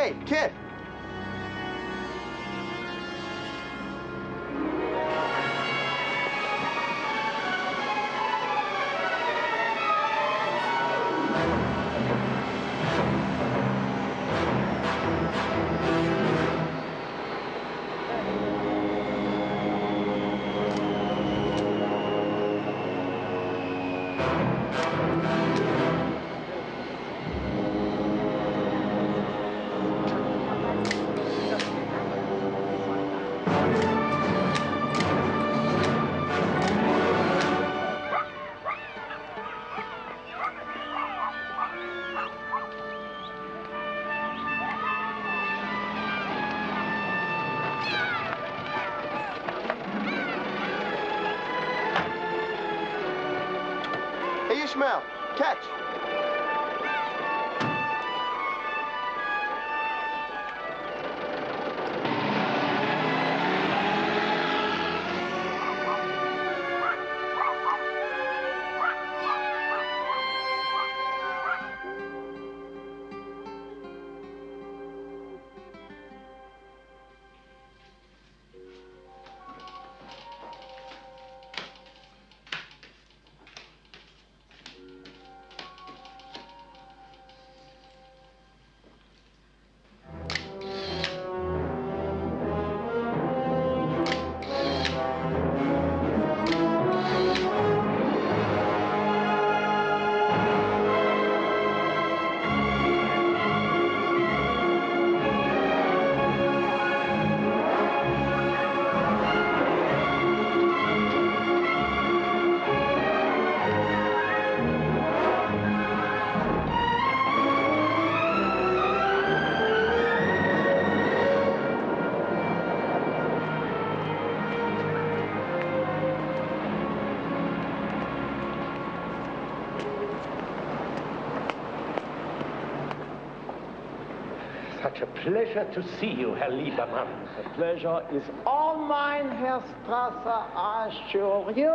Hey, kid! Ishmael, catch! Such a pleasure to see you, Herr Liebermann. The pleasure is all mine, Herr Strasser, I assure you.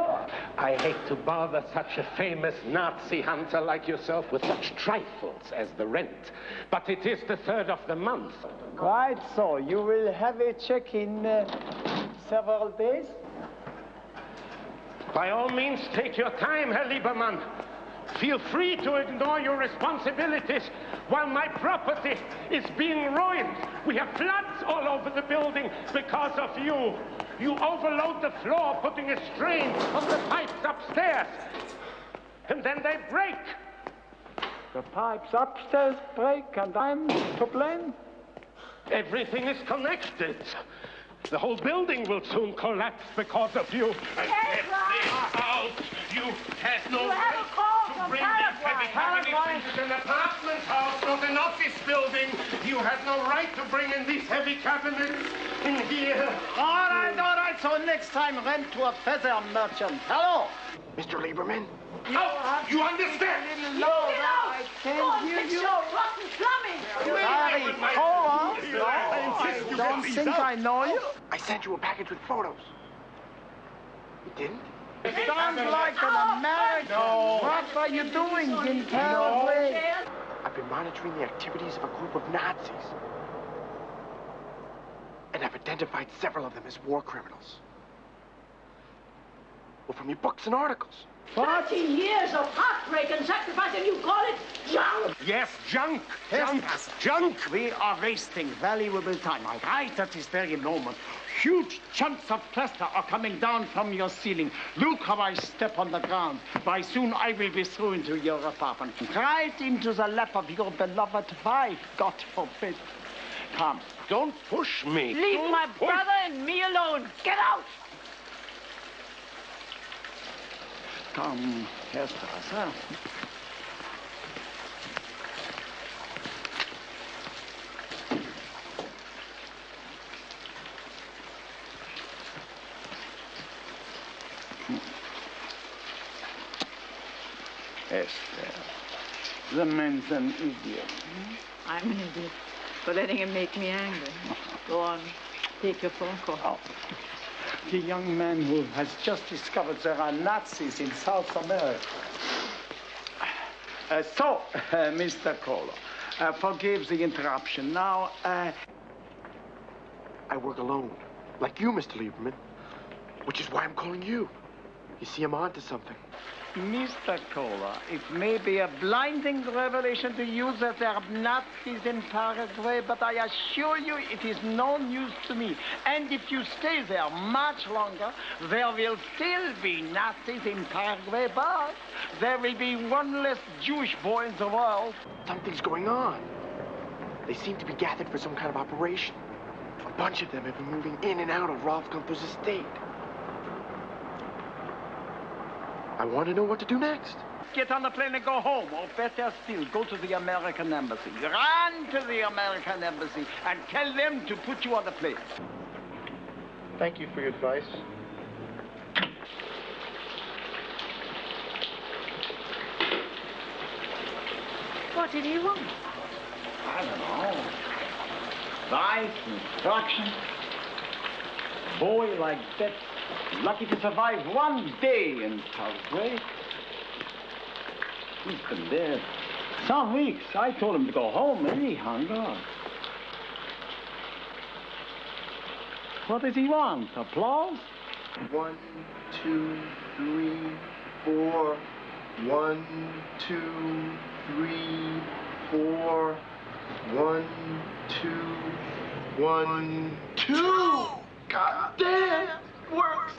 I hate to bother such a famous Nazi hunter like yourself with such trifles as the rent, but it is the 3rd of the month. Quite so. You will have a check in several days? By all means, take your time, Herr Liebermann. Feel free to ignore your responsibilities while my property is being ruined. We have floods all over the building because of you. You overload the floor, putting a strain on the pipes upstairs. And then they break. The pipes upstairs break and I'm to blame? Everything is connected. The whole building will soon collapse because of you. Get this out! You have no right to bring these heavy cabinets into an apartment house, not an office building. You have no right to bring in these heavy cabinets in here. All right. So next time, rent to a feather merchant. Hello? Mr. Lieberman? You understand? No, I can't hear you. Rotten plumbing! Harry, hold on. No, I don't think I know you. I sent you a package with photos. You didn't? Sounds like an American. No. What are you doing in Paraguay? I've been monitoring the activities of a group of Nazis. And I've identified several of them as war criminals. Well, from your books and articles. 40 years of heartbreak and sacrifice, and you call it junk? Yes, junk. Junk. We are wasting valuable time. I write at this very moment. Huge chunks of plaster are coming down from your ceiling. Look how I step on the ground. By soon I will be through into your apartment. Right into the lap of your beloved wife, God forbid. Come. Don't push me. Leave my brother and me alone. Get out! Come, Herr Strasser. Esther, the man's an idiot. I'm an idiot for letting him make me angry. Go on, take your phone call. Oh. The young man who has just discovered there are Nazis in South America. Mr. Kohler, Forgive the interruption. Now, I work alone, like you, Mr. Lieberman, which is why I'm calling you. You see, I'm onto something. Mr. Kohler, it may be a blinding revelation to you that there are Nazis in Paraguay, but I assure you it is no news to me. And if you stay there much longer, there will still be Nazis in Paraguay, but there will be one less Jewish boy in the world. Something's going on. They seem to be gathered for some kind of operation. A bunch of them have been moving in and out of Rolf Gunther's estate. I want to know what to do next. Get on the plane and go home, or better still, go to the American embassy. Run to the American embassy and tell them to put you on the plane. Thank you for your advice. What did he want? I don't know. Advice, instruction. Boy like that, lucky to survive one day in Paraguay. He's been there some weeks. I told him to go home, and he hung on. What does he want? Applause? 1, 2, 3, 4. 1, 2, 3, 4. 1, 2, 1, 2. God damn, it works.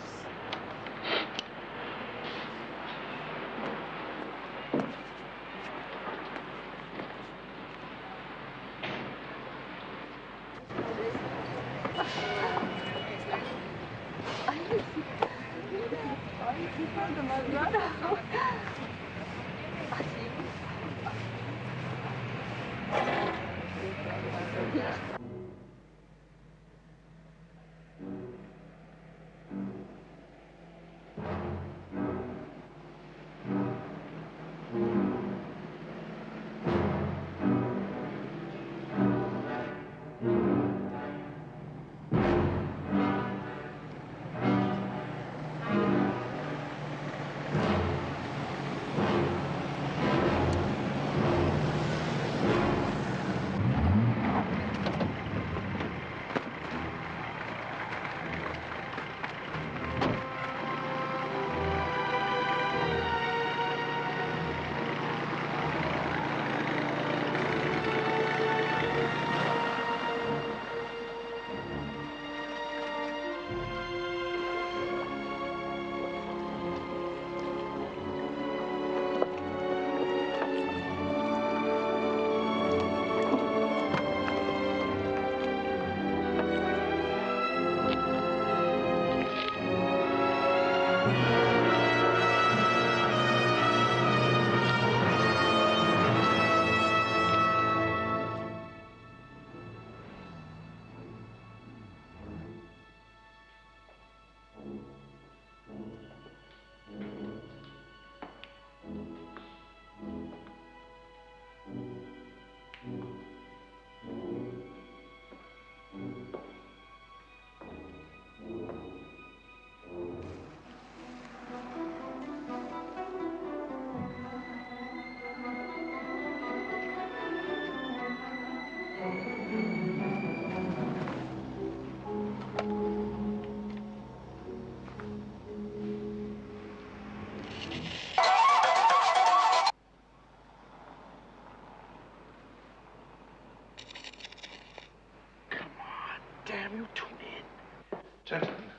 Damn you, tune in. Gentlemen,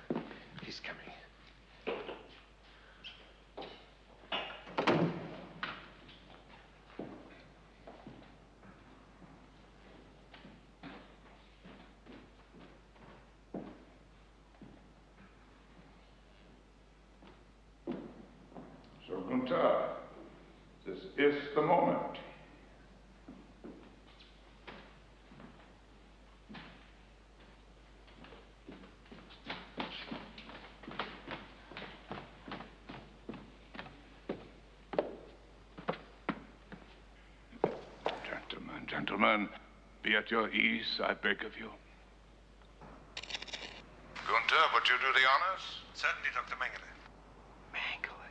he's coming. So, Gunther, this is the moment. Gentlemen, be at your ease, I beg of you. Gunther, would you do the honors? Certainly, Dr. Mengele. Mengele.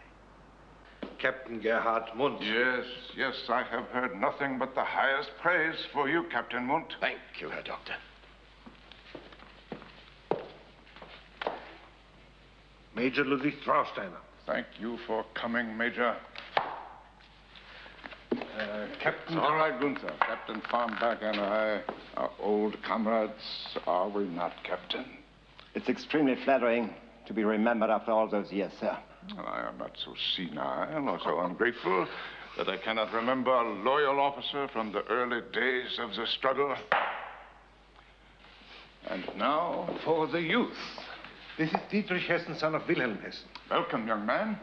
Captain Gerhard Mundt. Yes, I have heard nothing but the highest praise for you, Captain Mundt. Thank you, Herr Doctor. Major Ludwig Trausteiner. Thank you for coming, Major. Captain... All right, Gunther. Captain Farnback and I are old comrades, are we not, Captain? It's extremely flattering to be remembered after all those years, sir. Well, I am not so senile or so ungrateful that I cannot remember a loyal officer from the early days of the struggle. And now for the youth. This is Dietrich Hessen, son of Wilhelm Hessen. Welcome, young man.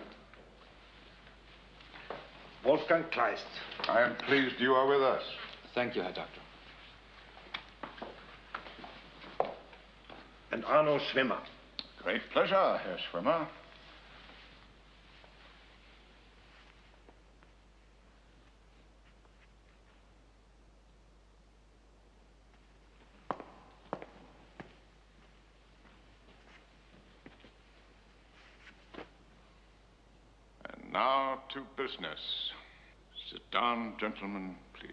Wolfgang Kleist. I am pleased you are with us. Thank you, Herr Doctor. And Arno Schwimmer. Great pleasure, Herr Schwimmer. And now to business. Sit down, gentlemen, please.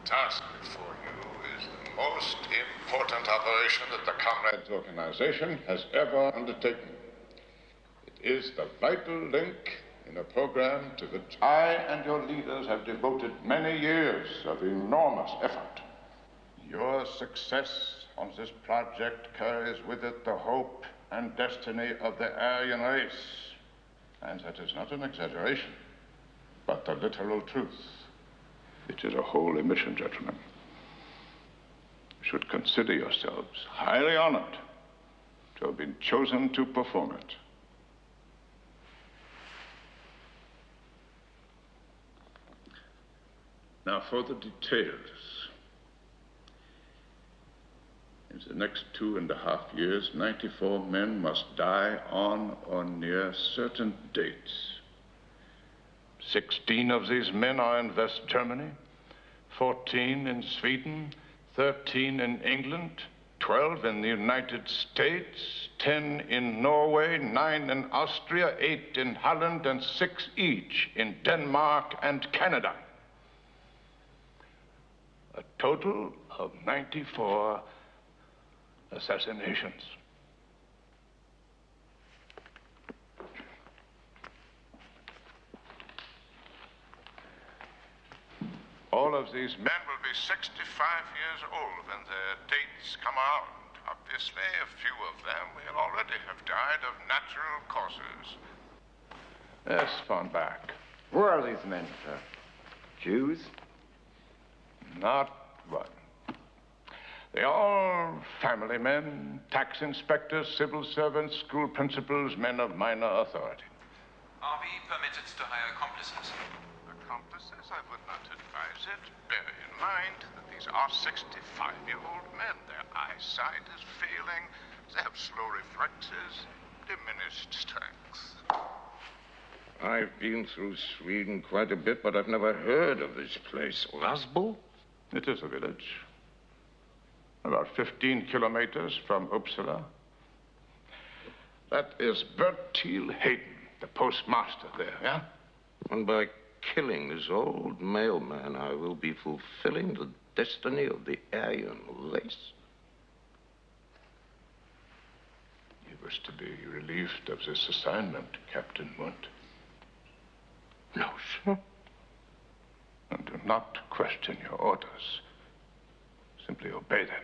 Task before you is the most important operation that the Comrades Organization has ever undertaken. It is the vital link in a program to which I and your leaders have devoted many years of enormous effort. Your success on this project carries with it the hope and destiny of the Aryan race. And that is not an exaggeration, but the literal truth. It is a holy mission, gentlemen. You should consider yourselves highly honored to have been chosen to perform it. Now for the details. In the next 2.5 years, 94 men must die on or near certain dates. 16 of these men are in West Germany, 14 in Sweden, 13 in England, 12 in the United States, 10 in Norway, 9 in Austria, 8 in Holland, and 6 each in Denmark and Canada. A total of 94 assassinations. All of these men will be 65 years old when their dates come around. Obviously, a few of them will already have died of natural causes. Yes, Farnback. Who are these men, sir? Jews? Not one. They are family men, tax inspectors, civil servants, school principals, men of minor authority. Are we permitted to hire accomplices? Accomplices? I would not advise it. Bear in mind that these are 65-year-old men. Their eyesight is failing. They have slow reflexes, diminished strength. I've been through Sweden quite a bit, but I've never heard of this place. Rasbo? It is a village. About 15 kilometers from Uppsala. That is Bertil Hayden, the postmaster there, yeah? And by killing this old mailman, I will be fulfilling the destiny of the Aryan race. You wish to be relieved of this assignment, Captain Mundt? No, sir. And do not question your orders. Simply obey them.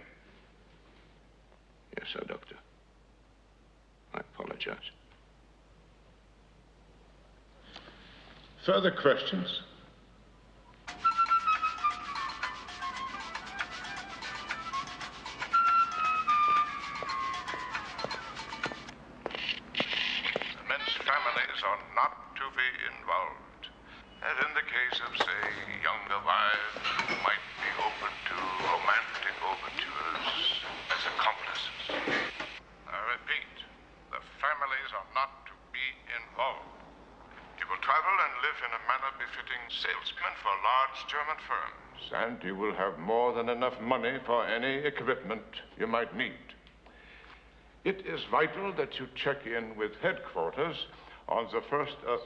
Yes, sir, Doctor. I apologize. Further questions? The men's families are not to be involved. As in the case of, say, younger wives who might be open to romantic overtures as accomplices. I repeat, the families are not to be involved. forward. He will travel and live in a manner befitting salesmen for large German firms. And he will have more than enough money for any equipment you might need. It is vital that you check in with headquarters on the first of...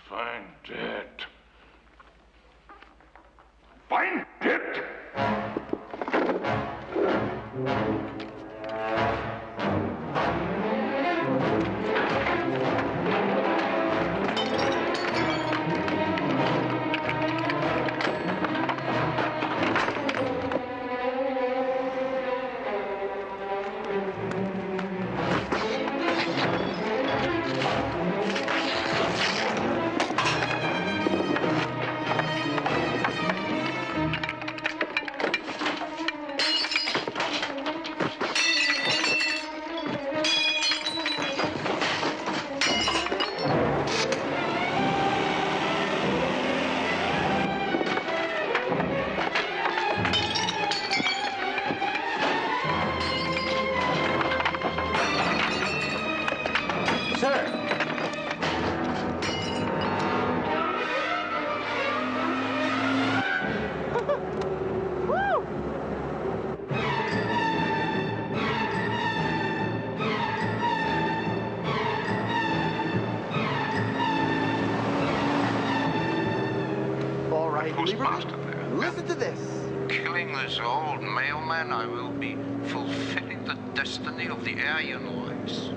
Find it. Find it! Listen to this. Killing this old mailman, I will be fulfilling the destiny of the Aryan race.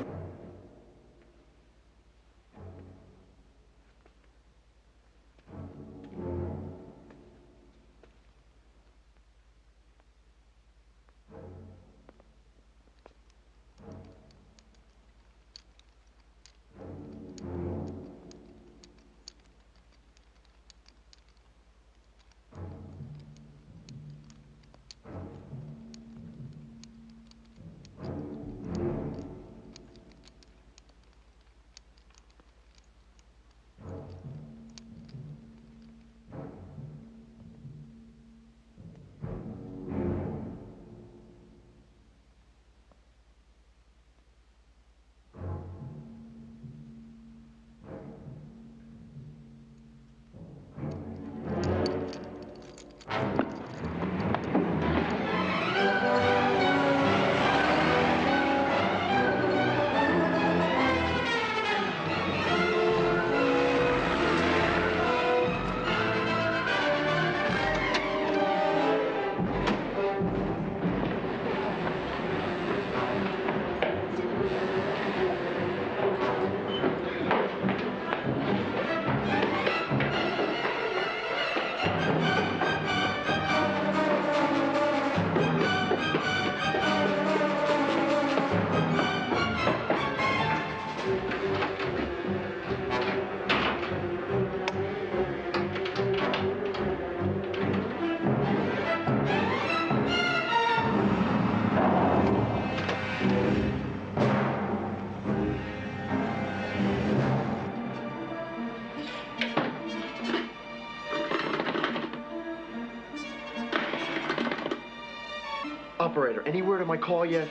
Operator, any word on my call yet?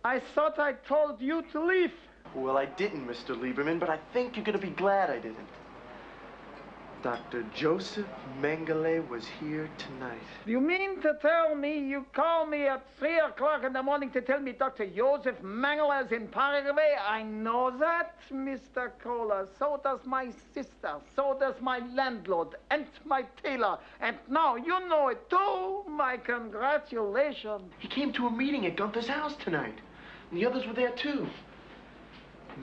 I thought I told you to leave. Well, I didn't, Mr. Lieberman, but I think you're going to be glad I didn't. Dr. Joseph Mengele was here tonight. You mean to tell me you called me at 3 o'clock in the morning to tell me Dr. Joseph Mengele is in Paraguay? I know that, Mr. Kohler. So does my sister. So does my landlord and my tailor. And now you know it too. My congratulations. He came to a meeting at Gunther's house tonight. And the others were there too.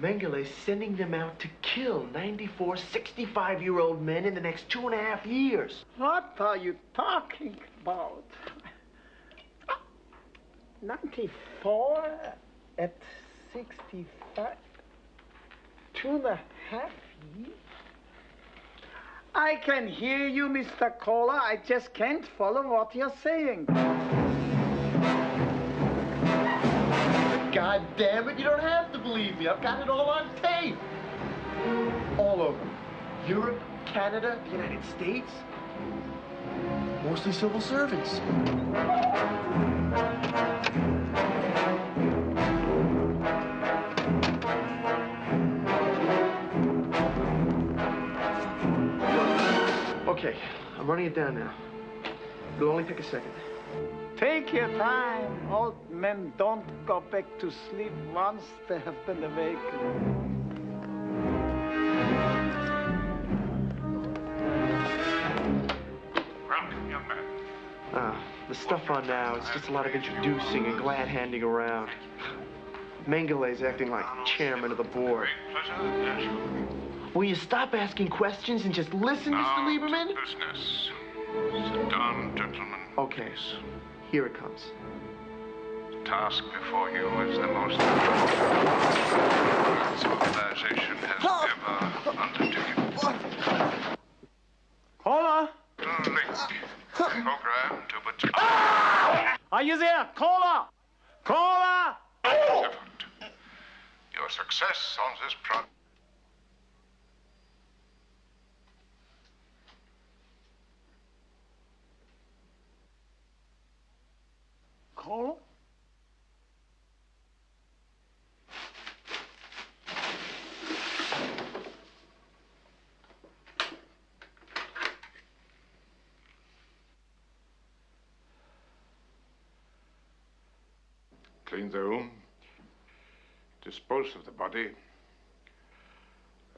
Mengele's sending them out to kill 94 65-year-old men in the next 2.5 years. What are you talking about 94 at 65. 2.5 years. I can hear you, Mr. Kohler. I just can't follow what you're saying. God damn it, you don't have to believe me. I've got it all on tape. All over. Europe, Canada, the United States. Mostly civil servants. Okay, I'm running it down now. It'll only take a second. Take your time. Old men don't go back to sleep once they have been awakened. Welcome, young man. The stuff on now, it's just a lot of introducing and glad-handing around. Mengelé's acting like chairman of the board. Great pleasure as usual. Will you stop asking questions and just listen, Mr. Lieberman? Now to business. Sit down, gentlemen. Okay, here it comes. The task before you is the most difficult civilization has ever undertaken. Kohler? The link program to which Are you there? Kohler! Kohler! effort. Your success on this project. Kohler? Clean the room. Dispose of the body.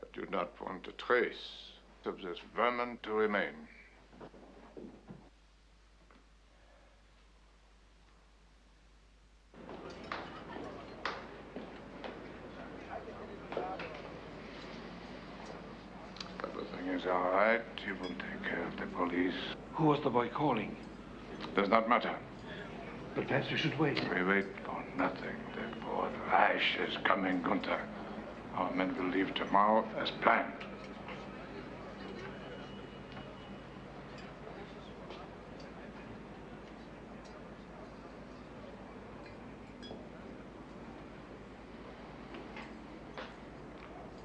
I do not want a trace of this vermin to remain. Everything is all right. You will take care of the police. Who was the boy calling? Does not matter. But perhaps we should wait. We wait for nothing. The Fourth Reich is coming, Gunther. Our men will leave tomorrow as planned.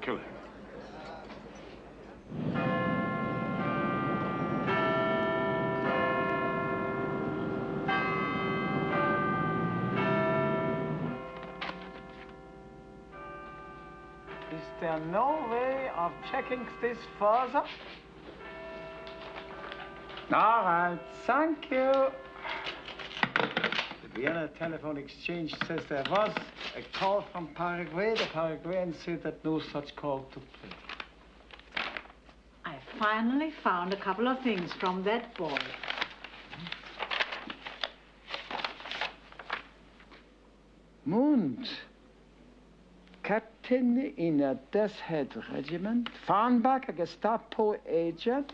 Kill him. Is there no way of checking this further? All right, thank you. The Vienna telephone exchange says there was a call from Paraguay. The Paraguayans said that no such call took place. I finally found a couple of things from that boy. Mund. Captain in a Death Head regiment. Farnbach, a Gestapo agent.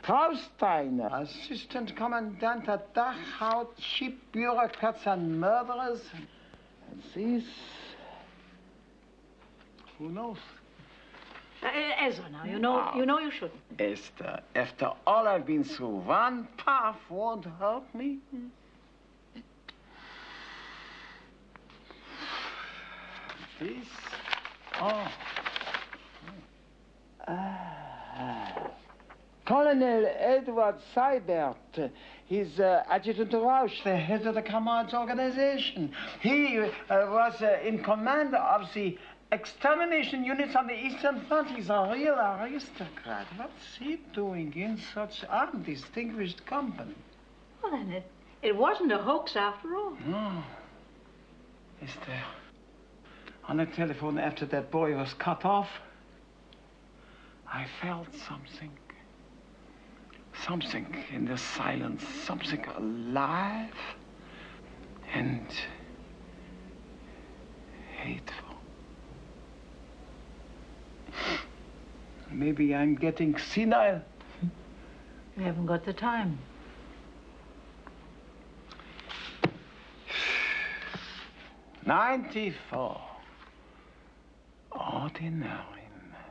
Trausteiner, assistant commandant at Dachau, cheap bureaucrats and murderers. And these, who knows? Ezra, now, you know you shouldn't. Esther, after all I've been through, one puff won't help me. This, Colonel Edward Seibert, he's Adjutant Rausch, the head of the Comrades organization. He was in command of the extermination units on the Eastern Front. He's a real aristocrat. What's he doing in such undistinguished company? Well, then it wasn't a hoax after all. No. Esther, on the telephone after that boy was cut off, I felt something. Something in the silence, something alive and hateful. Maybe I'm getting senile. You haven't got the time. 94. Ordinary man.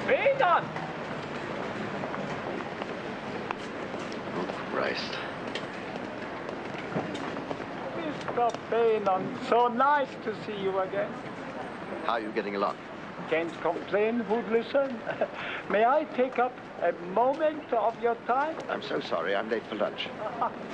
Freedom! Oh, Christ. Mr. Bainon, so nice to see you again. How are you getting along? Can't complain, would listen. May I take up a moment of your time? I'm so sorry, I'm late for lunch.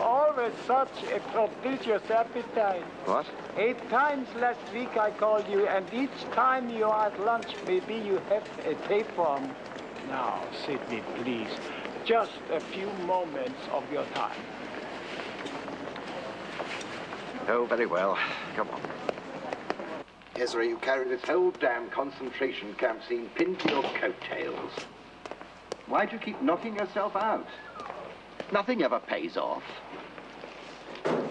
Always such a prodigious appetite. What? 8 times last week I called you, and each time you are at lunch, maybe you have a tapeworm. Now, Sidney, please. Just a few moments of your time. Oh, very well. Come on. Ezra, you carry this whole damn concentration camp scene pinned to your coattails. Why do you keep knocking yourself out? Nothing ever pays off.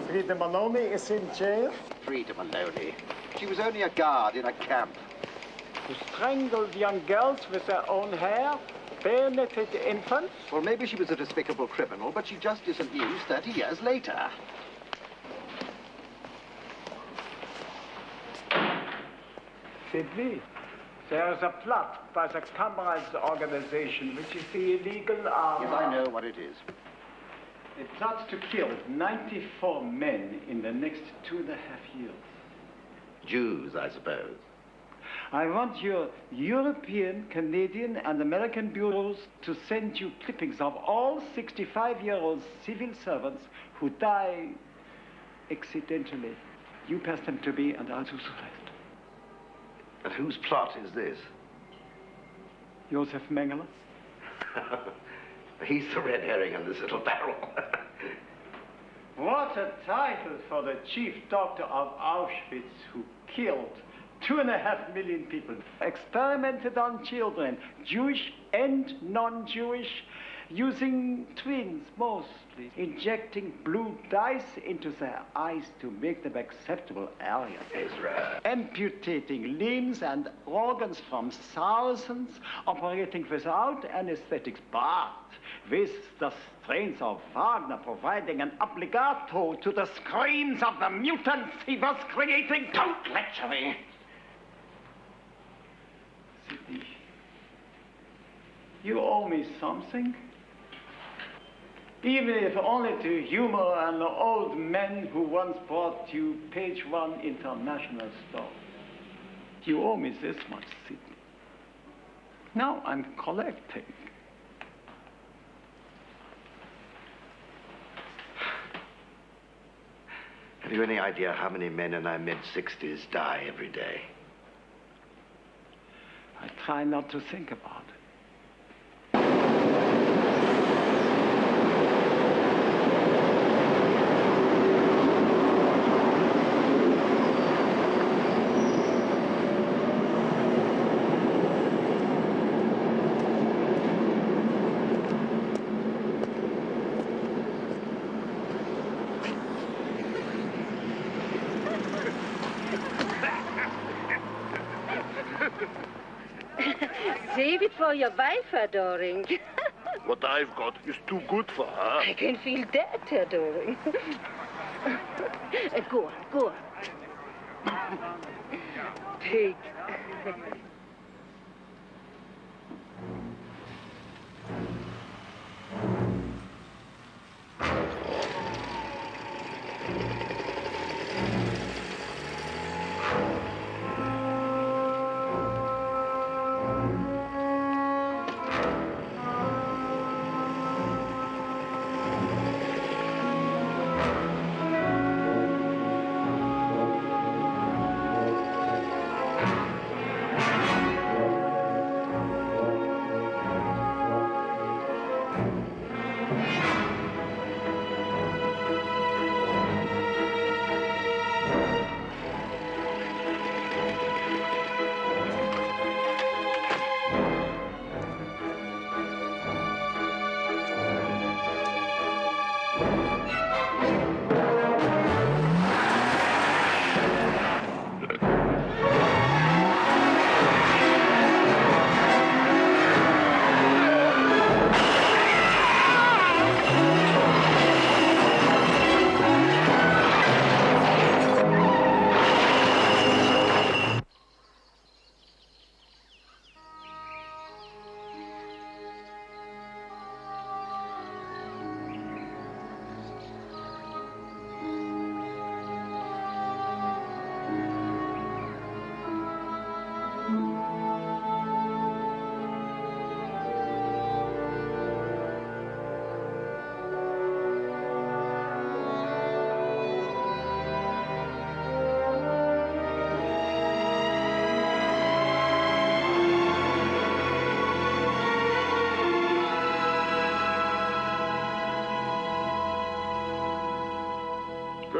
Frida Maloney is in jail. Frida Maloney. She was only a guard in a camp. Who strangled young girls with their own hair, bayoneted infants. Well, maybe she was a despicable criminal, but she just isn't news 30 years later. Sidney, there is a plot by the Comrades organization, which is the illegal arm. Yes, I know what it is. It plots to kill 94 men in the next 2.5 years. Jews, I suppose. I want your European, Canadian, and American bureaus to send you clippings of all 65-year-old civil servants who die accidentally. You pass them to me, and I'll do the rest. And whose plot is this? Joseph Mengele. He's the red herring in this little barrel. What a title for the chief doctor of Auschwitz, who killed 2.5 million people, experimented on children, Jewish and non-Jewish, using twins mostly, injecting blue dye into their eyes to make them acceptable Aryan. Ezra. Amputating limbs and organs from thousands, operating without anesthetics, but with the strains of Wagner providing an obligato to the screams of the mutants he was creating. Don't lecture me! Sidney, you owe me something. Even if only to humor an old man who once brought you page 1 international store. You owe me this much, Sidney. Now I'm collecting. Have you any idea how many men in their mid-60s die every day? I try not to think about it. Save it for your wife, adoring. What I've got is too good for her. I can feel that, adoring. Go on. Pig.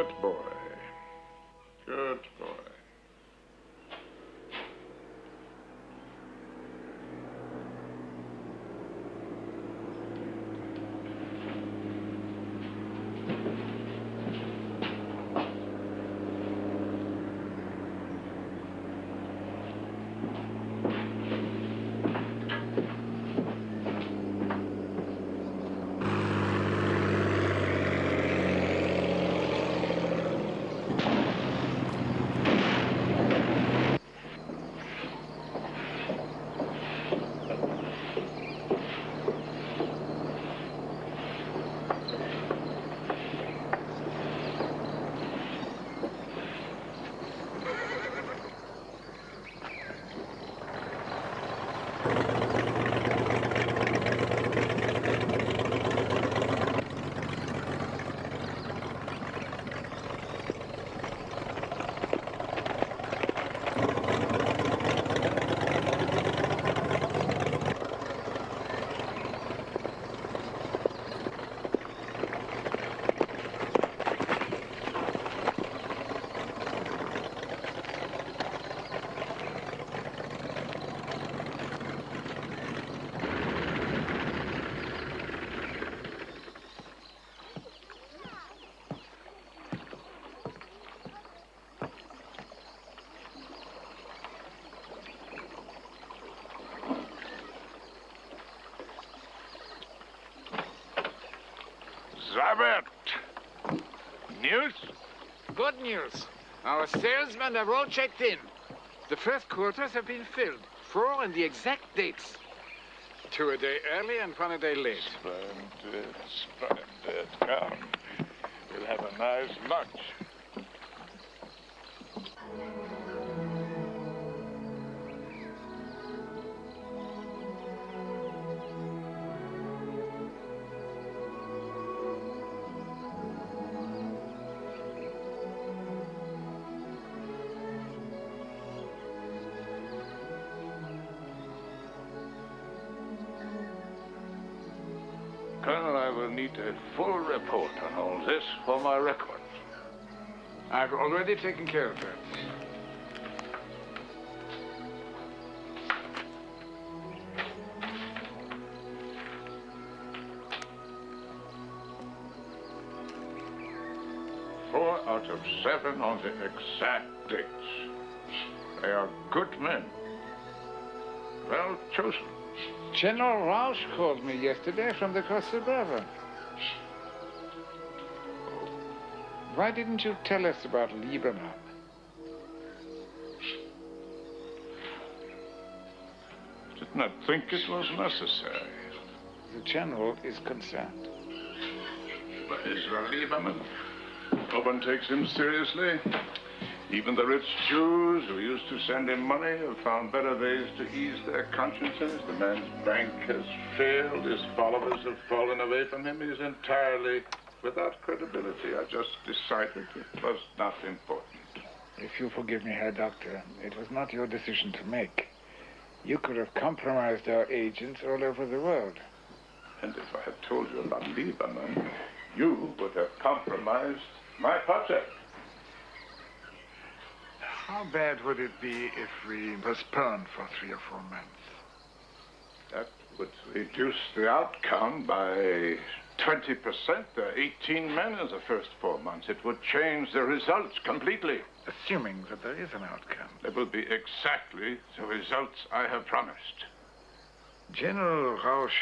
Good boy. Good boy. Robert, news? Good news. Our salesmen have all checked in. The first quarters have been filled. 4 and the exact dates. 2 a day early and 1 a day late. Splendid, splendid. Come, we'll have a nice lunch. Colonel, I will need a full report on all this for my records. I've already taken care of that. Four out of 7 on the exact dates. They are good men. Well chosen. General Rausch called me yesterday from the Costa Brava. Why didn't you tell us about Lieberman? Did not think it was necessary. The general is concerned. But Israel Lieberman, no one takes him seriously. Even the rich Jews who used to send him money have found better ways to ease their consciences. The man's bank has failed. His followers have fallen away from him. He's entirely without credibility. I just decided it was not important. If you forgive me, Herr Doctor, it was not your decision to make. You could have compromised our agents all over the world. And if I had told you about Lieberman, you would have compromised my project. How bad would it be if we postponed for 3 or 4 months? That would reduce the outcome by 20%. There are 18 men in the first 4 months. It would change the results completely. Assuming that there is an outcome. There will be exactly the results I have promised. General Rausch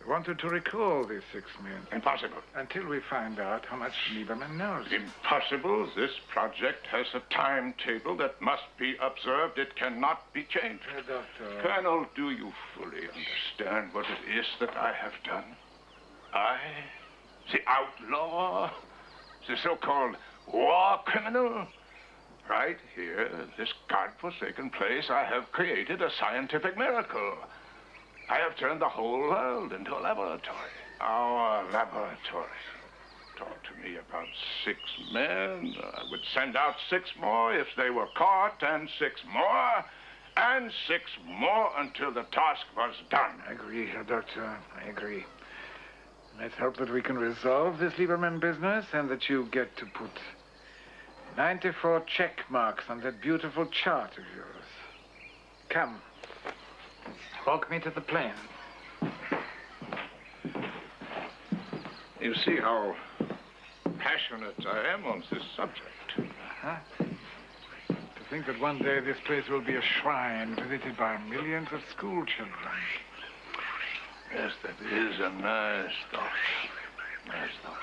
wanted to recall these 6 men. Impossible. Until we find out how much Lieberman knows. Impossible. This project has a timetable that must be observed. It cannot be changed. Doctor. Colonel, do you fully understand what it is that I have done? I, the outlaw, the so-called war criminal, right here, in this godforsaken place, I have created a scientific miracle. I have turned the whole world into a laboratory. Our laboratory. Talk to me about 6 men. I would send out 6 more if they were caught, and 6 more, and 6 more until the task was done. I agree, Herr Doctor. I agree. Let's hope that we can resolve this Lieberman business and that you get to put 94 check marks on that beautiful chart of yours. Come. Walk me to the plan. You see how passionate I am on this subject. Uh-huh. To think that one day this place will be a shrine visited by millions of school children. Yes, that is a nice thought. Nice thought.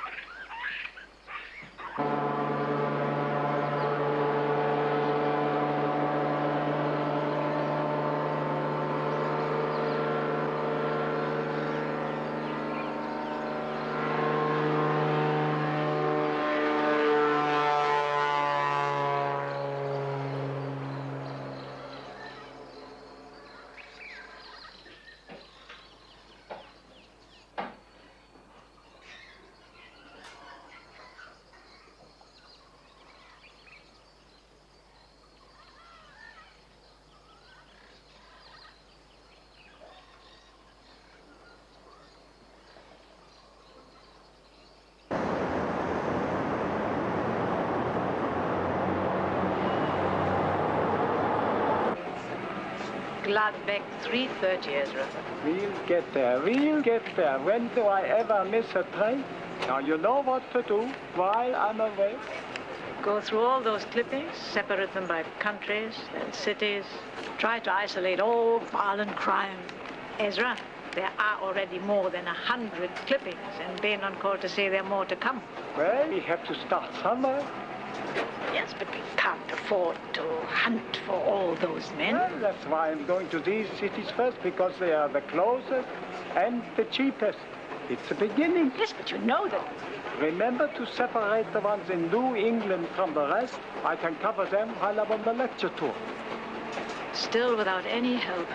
Gladbeck, 3:30, Ezra. We'll get there. We'll get there. When do I ever miss a train? Now you know what to do while I'm away. Go through all those clippings, separate them by countries, then cities. Try to isolate all violent crime. Ezra, there are already more than 100 clippings, and Ben on call to say there are more to come. Well, we have to start somewhere. Yes, but we can't afford to hunt for all those men. Well, that's why I'm going to these cities first, because they are the closest and the cheapest. It's a beginning. Yes, but you know that. Remember to separate the ones in New England from the rest. I can cover them while I'm on the lecture tour. Still without any help.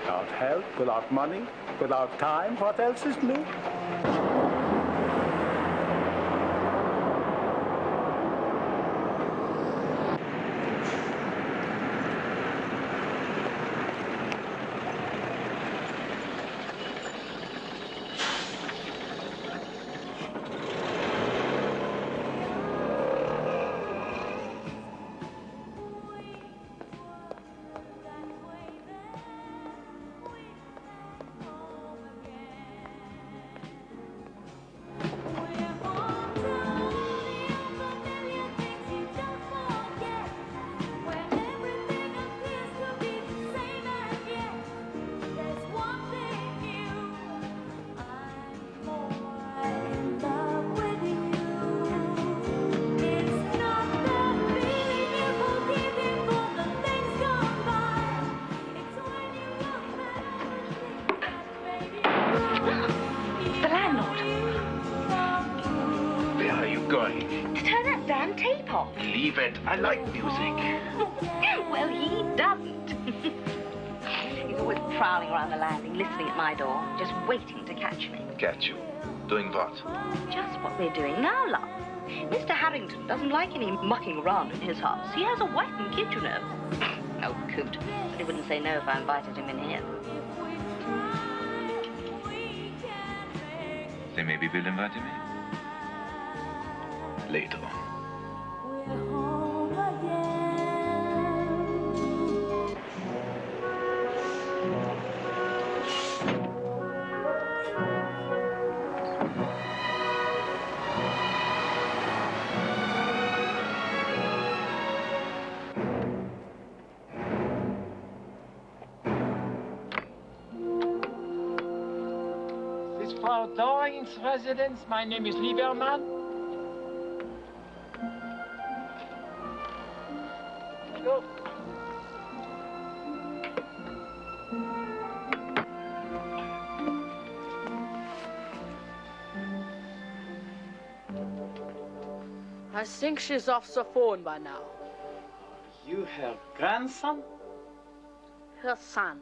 Without help, without money, without time, what else is new? Leave it. I like music. Well, he doesn't. He's always prowling around the landing, listening at my door, just waiting to catch me. Catch you? Doing what? Just what we're doing now, love. Mr. Harrington doesn't like any mucking around in his house. He has a wife and kid, you know. No coot. But he wouldn't say no if I invited him in here. Then maybe we'll invite him in. Later. This Frau Doring's residence. My name is Lieberman. Go. I think she's off the phone by now. You her grandson? Her son.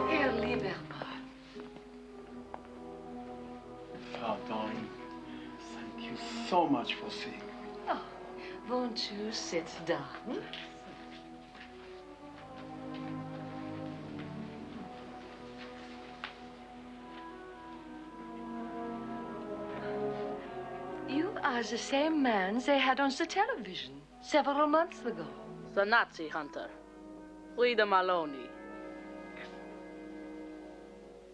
Herr Lieberman. Frau Doring, thank you so much for seeing me. Oh, won't you sit down? was the same man they had on the television several months ago. The Nazi hunter. Frida Maloney.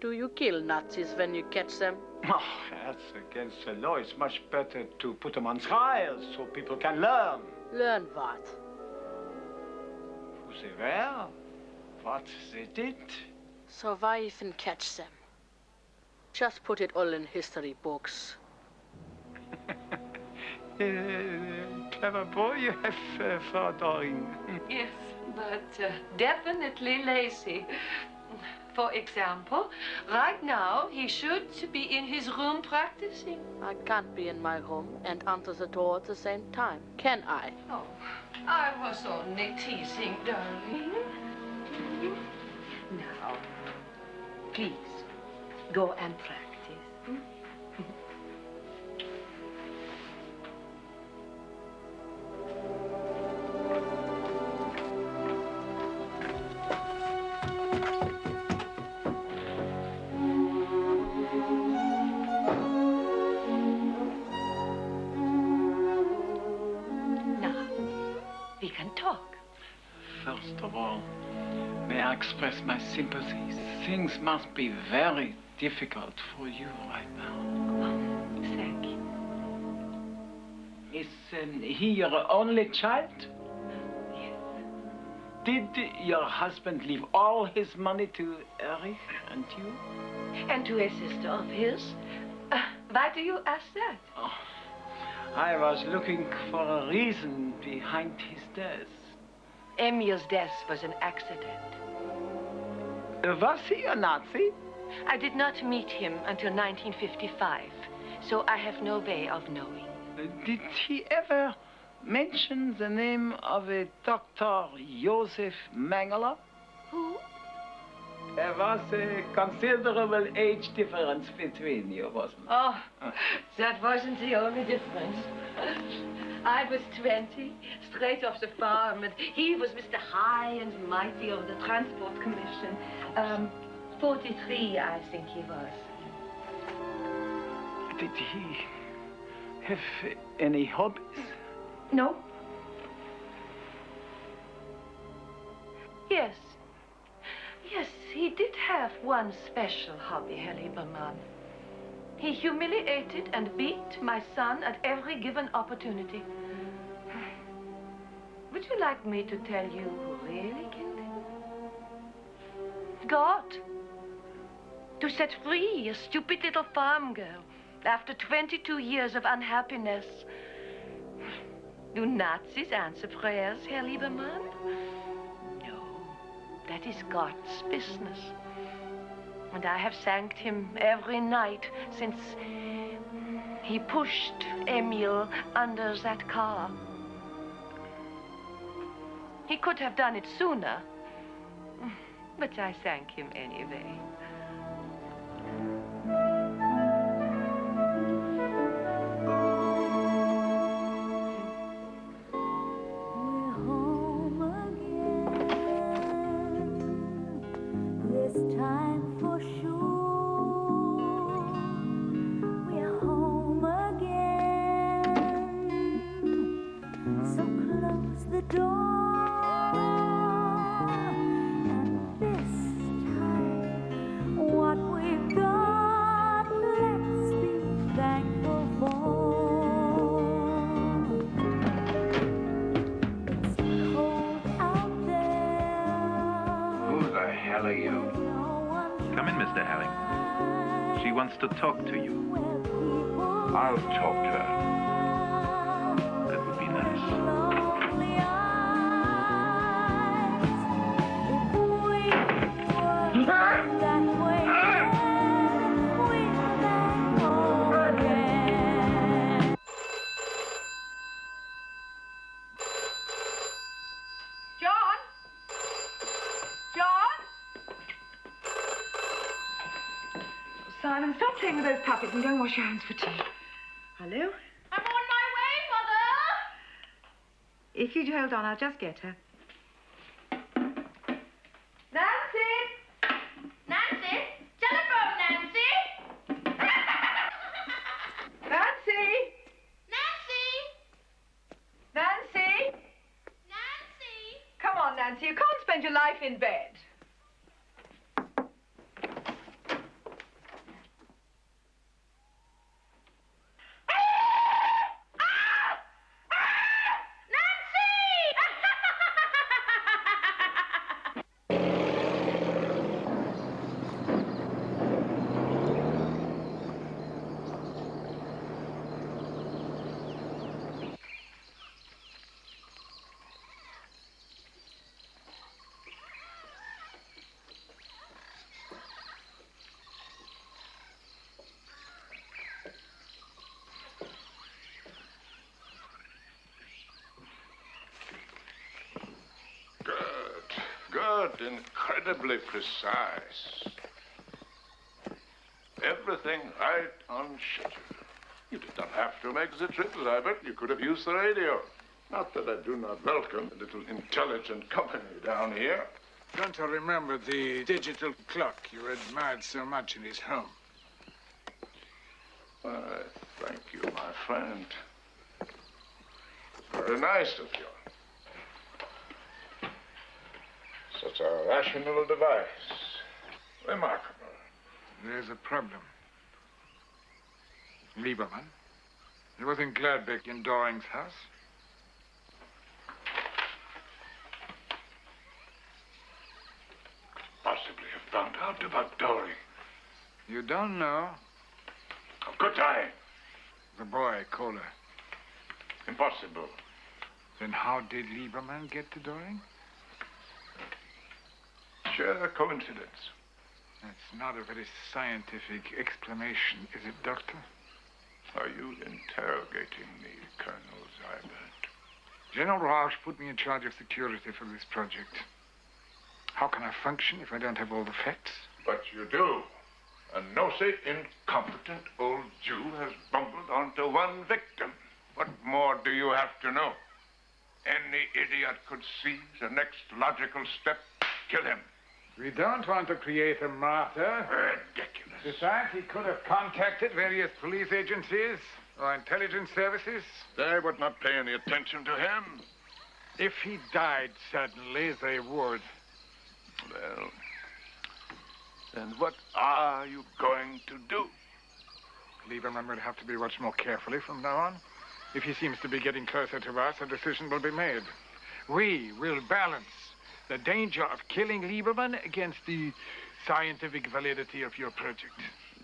Do you kill Nazis when you catch them? Oh, that's against the law. It's much better to put them on trial so people can learn. Learn what? Who they were, what they did. Survive and catch them. Just put it all in history books. Clever boy you have, Frau Dorin. Yes, but definitely lazy. For example, right now he should be in his room practicing. I can't be in my room and under the door at the same time, can I? Oh, I was only teasing, darling. Now, please, go and practice. We can talk. First of all, may I express my sympathies? Things must be very difficult for you right now. Oh, thank you. Is he your only child? Yes. Did your husband leave all his money to Erich and you? And to a sister of his? Why do you ask that? Oh, I was looking for a reason behind his death. Emil's death was an accident. Was he a Nazi? I did not meet him until 1955, so I have no way of knowing. Did he ever mention the name of a Dr. Joseph Mengele? Who? There was a considerable age difference between you, wasn't there? Oh, that wasn't the only difference. I was 20, straight off the farm, and he was Mr. High and Mighty of the Transport Commission. 43, I think he was. Did he have any hobbies? No. Yes. Yes, he did have one special hobby, Herr Liebermann. He humiliated and beat my son at every given opportunity. Would you like me to tell you who really killed him? God. To set free a stupid little farm girl after 22 years of unhappiness. Do Nazis answer prayers, Herr Liebermann? No, that is God's business. And I have thanked him every night since he pushed Emil under that car. He could have done it sooner, but I thank him anyway. To talk to you. I'll talk to her. That would be nice. Simon, stop playing with those puppets and go and wash your hands for tea. Hello? I'm on my way, Mother! If you'd hold on, I'll just get her. Nancy! Nancy! Telephone, Nancy! Nancy! Nancy! Nancy. You can't spend your life in bed. Good, incredibly precise. Everything right on schedule. You did not have to make the trip, Albert. You could have used the radio. Not that I do not welcome a little intelligent company down here. Don't I remember the digital clock you admired so much in his home? Why, thank you, my friend. Very nice of you. Such a rational device. Remarkable. There's a problem. Lieberman. He was in Gladbeck in Doring's house. Possibly have found out about Doring. You don't know? Oh, good eye. The boy, Kohler. Impossible. Then how did Lieberman get to Doring? Sheer coincidence. That's not a very scientific explanation, is it, Doctor? Are you interrogating me, Colonel Zybert? General Rausch put me in charge of security for this project. How can I function if I don't have all the facts? But you do. A nosy, incompetent old Jew has bumbled onto one victim. What more do you have to know? Any idiot could see the next logical step. Kill him. We don't want to create a martyr. Ridiculous. Besides, he could have contacted various police agencies or intelligence services. They would not pay any attention to him. If he died suddenly, they would. Well, then what are you going to do? Lieberman will have to be watched more carefully from now on. If he seems to be getting closer to us, a decision will be made. We will balance the danger of killing Lieberman against the scientific validity of your project.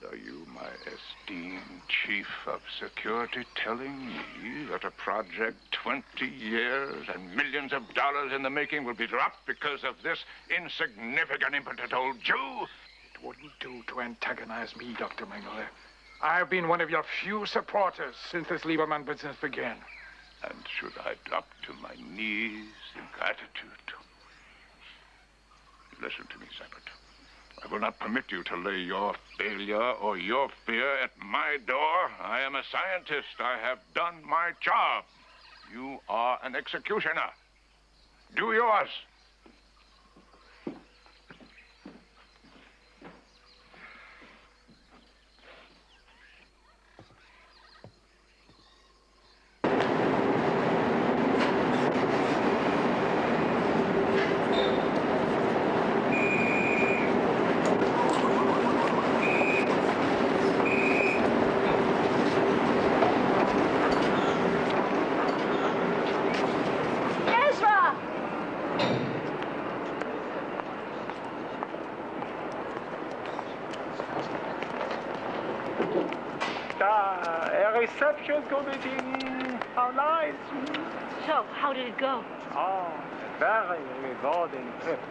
Are you, my esteemed chief of security, telling me that a project 20 years and millions of dollars in the making will be dropped because of this insignificant, impotent old Jew? It wouldn't do to antagonize me, Dr. Mengele. I've been one of your few supporters since this Lieberman business began. And should I drop to my knees in gratitude? Listen to me, Zybert. I will not permit you to lay your failure or your fear at my door. I am a scientist. I have done my job. You are an executioner. Do yours. Reception committee. How nice. So, how did it go? Oh, very rewarding trip.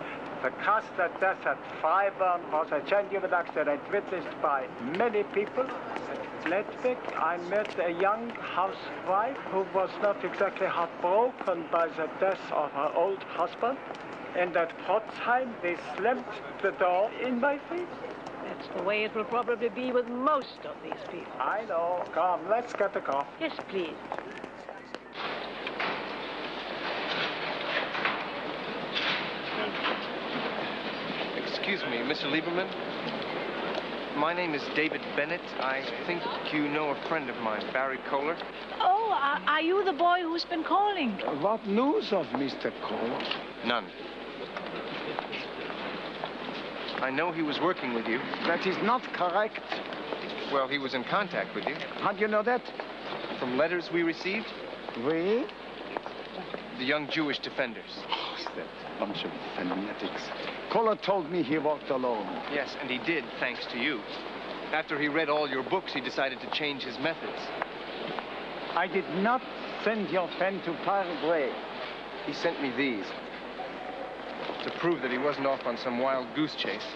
The Castor Desert Freiburg was a genuine accident witnessed by many people. At Gladbeck, I met a young housewife who was not exactly heartbroken by the death of her old husband. And at Potsdam, they slammed the door in my face. That's the way it will probably be with most of these people. I know. Come, let's get the coffee. Yes, please. Excuse me, Mr. Lieberman. My name is David Bennett. I think you know a friend of mine, Barry Kohler. Oh, are you the boy who's been calling? What news of Mr. Kohler? None. I know he was working with you. That is not correct. Well, he was in contact with you. How do you know that? From letters we received. Oui? The young Jewish defenders. Oh, that bunch of fanatics. Kohler told me he walked alone. Yes, and he did, thanks to you. After he read all your books, he decided to change his methods. I did not send your friend to Paraguay. He sent me these to prove that he wasn't off on some wild goose chase.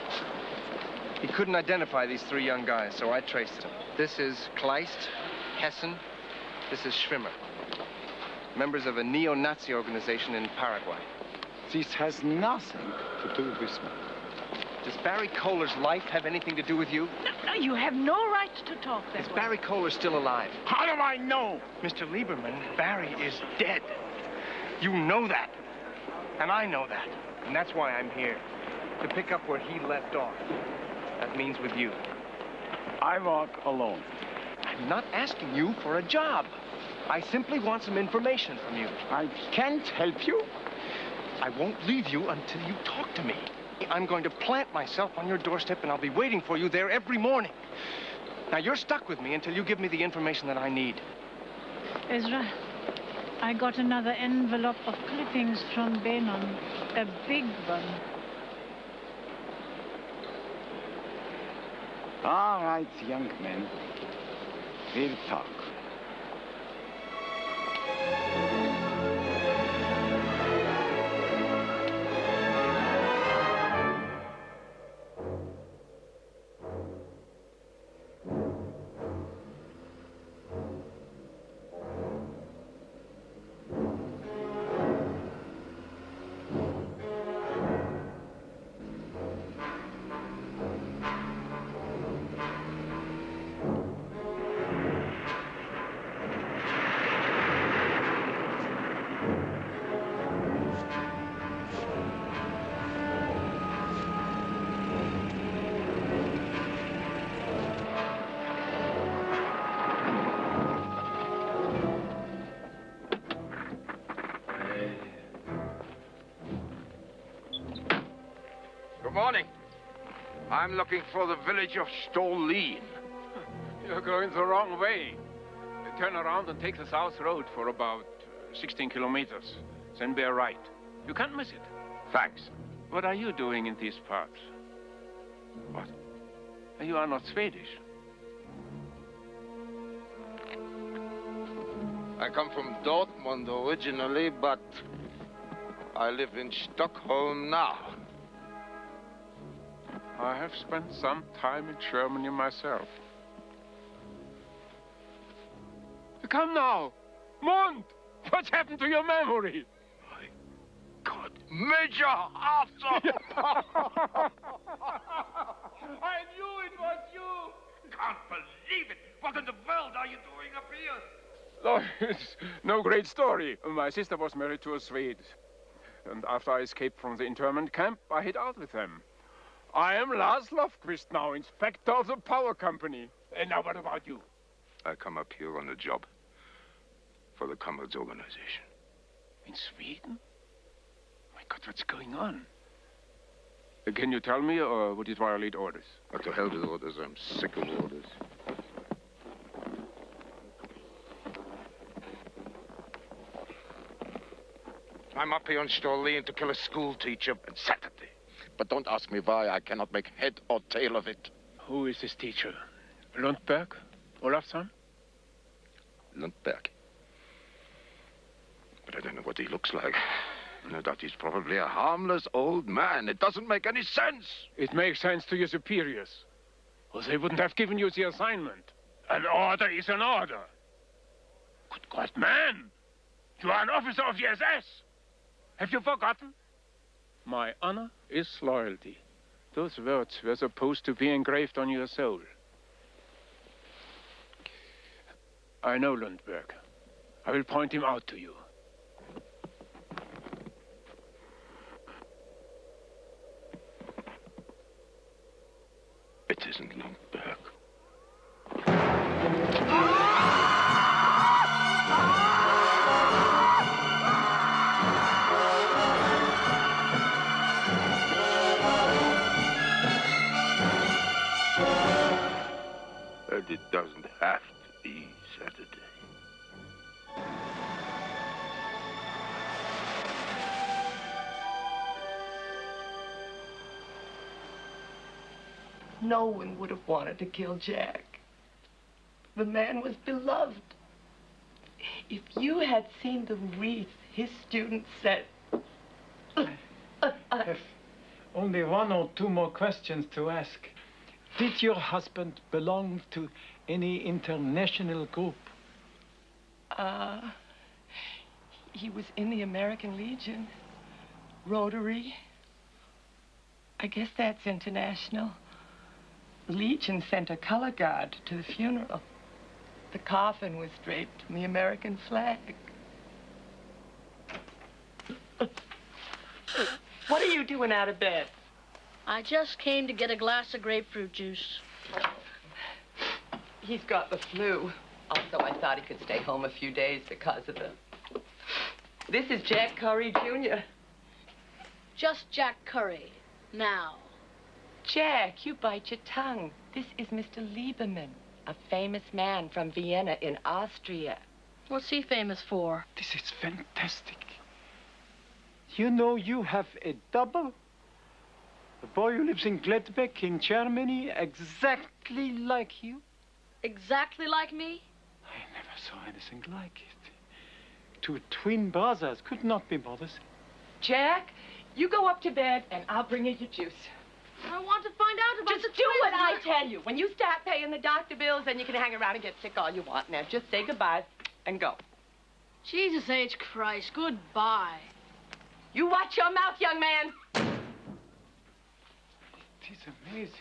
He couldn't identify these three young guys, so I traced them. This is Kleist, Hessen. This is Schwimmer. Members of a neo-Nazi organization in Paraguay. This has nothing to do with me. Does Barry Kohler's life have anything to do with you? No, you have no right to talk that way. Is Barry Kohler still alive? How do I know? Mr. Lieberman, Barry is dead. You know that. And I know that. And that's why I'm here. To pick up where he left off. That means with you. I walk alone. I'm not asking you for a job. I simply want some information from you. I can't help you. I won't leave you until you talk to me. I'm going to plant myself on your doorstep, and I'll be waiting for you there every morning. Now, you're stuck with me until you give me the information that I need. Ezra, I got another envelope of clippings from Benon. A big one. All right, young man. We'll talk. Morning. I'm looking for the village of Stolin. You're going the wrong way. Turn around and take the south road for about 16 kilometers. Then bear right. You can't miss it. Thanks. What are you doing in these parts? What? You are not Swedish. I come from Dortmund originally, but I live in Stockholm now. I have spent some time in Germany myself. Come now! Mund! What's happened to your memory? My God. Major Arthur! I knew it was you! Can't believe it! What in the world are you doing up here? Oh, it's no great story. My sister was married to a Swede. And after I escaped from the internment camp, I hid out with them. I am Lars Lofquist now, inspector of the power company. And now what about you? I come up here on a job for the Comrades organization. In Sweden? My God, what's going on? Can you tell me, or would it violate orders? What the hell with orders? I'm sick of orders. I'm up here on Stolin to kill a school teacher on Saturday. But don't ask me why. I cannot make head or tail of it. Who is this teacher? Lundberg? Olafsson? Lundberg. But I don't know what he looks like. No doubt he's probably a harmless old man. It doesn't make any sense. It makes sense to your superiors. Or they wouldn't have given you the assignment. An order is an order. Good God, man! You are an officer of the SS! Have you forgotten? My honor is loyalty. Those words were supposed to be engraved on your soul. I know Lundberg. I will point him out to you. It isn't Lundberg. No one would have wanted to kill Jack. The man was beloved. If you had seen the wreath his students set... I have only one or two more questions to ask. Did your husband belong to any international group? He was in the American Legion. Rotary. I guess that's international. The Legion sent a color guard to the funeral. The coffin was draped in the American flag. What are you doing out of bed? I just came to get a glass of grapefruit juice. He's got the flu. Also, I thought he could stay home a few days because of the... This is Jack Curry, Jr. Just Jack Curry. Now. Jack, you bite your tongue. This is Mr. Lieberman, a famous man from Vienna in Austria. What's he famous for? This is fantastic. You know you have a double? A boy who lives in Gladbeck in Germany, exactly like you? Exactly like me? I never saw anything like it. Two twin brothers could not be more the same. Jack, you go up to bed and I'll bring you your juice. I want to find out about Just do what I tell you. When you start paying the doctor bills, then you can hang around and get sick all you want. Now, just say goodbye and go. Jesus H. Christ, goodbye. You watch your mouth, young man. It is amazing.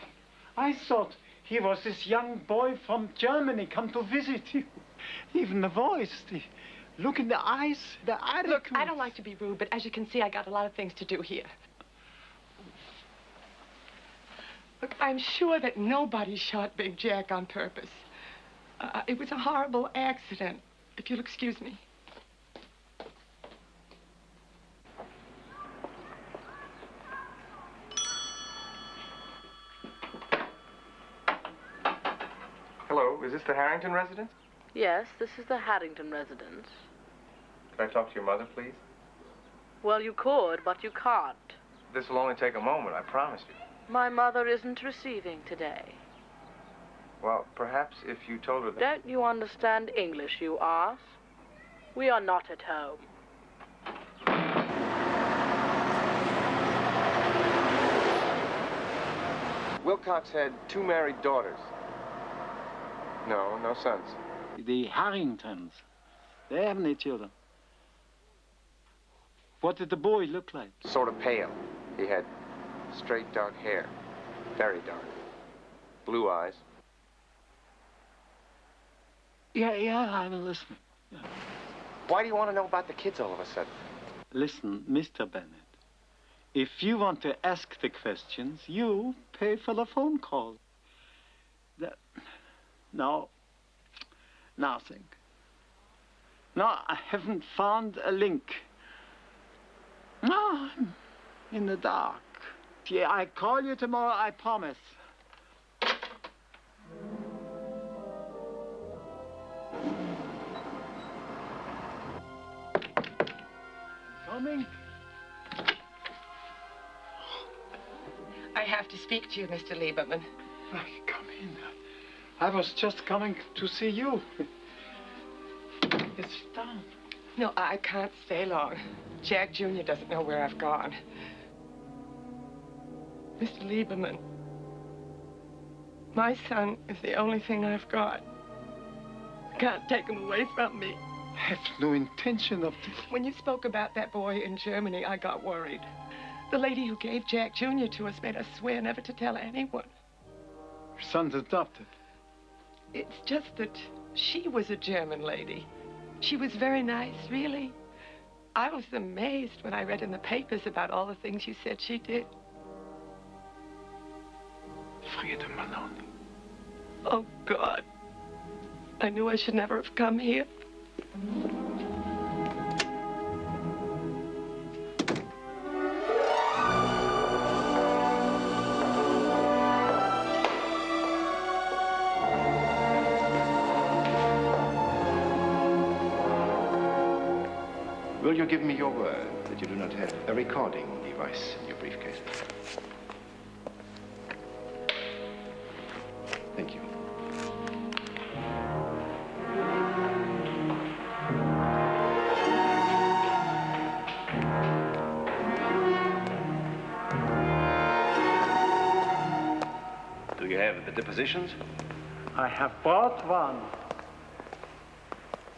I thought he was this young boy from Germany come to visit you. Even the voice, the look in the eyes, the attitude. Look, I don't like to be rude, but as you can see, I got a lot of things to do here. Look, I'm sure that nobody shot Big Jack on purpose. It was a horrible accident, if you'll excuse me. Hello, is this the Harrington residence? Yes, this is the Haddington residence. Can I talk to your mother, please? Well, you could, but you can't. This will only take a moment, I promise you. My mother isn't receiving today. Well, perhaps if you told her that... Don't you understand English, you arse? We are not at home. Wilcox had 2 married daughters. No, no sons. The Harringtons. They haven't any children. What did the boy look like? Sort of pale. He had straight dark hair. Very dark. Blue eyes. Yeah, I'm listening. Yeah. Why do you want to know about the kids all of a sudden? Listen, Mr. Bennett. If you want to ask the questions, you pay for the phone call. No, nothing. No, I haven't found a link. No, I'm in the dark. Yeah, I call you tomorrow, I promise. Coming? I have to speak to you, Mr. Lieberman. Come in. I was just coming to see you. It's done. No, I can't stay long. Jack Jr. doesn't know where I've gone. Mr. Lieberman, my son is the only thing I've got. I can't take him away from me. I have no intention of this. When you spoke about that boy in Germany, I got worried. The lady who gave Jack Jr. to us made us swear never to tell anyone. Your son's adopted. It's just that she was a German lady. She was very nice, really. I was amazed when I read in the papers about all the things you said she did. Frieda Maloney. Oh, God. I knew I should never have come here. Will you give me your word that you do not have a recording device in your briefcase? have the depositions? I have brought one.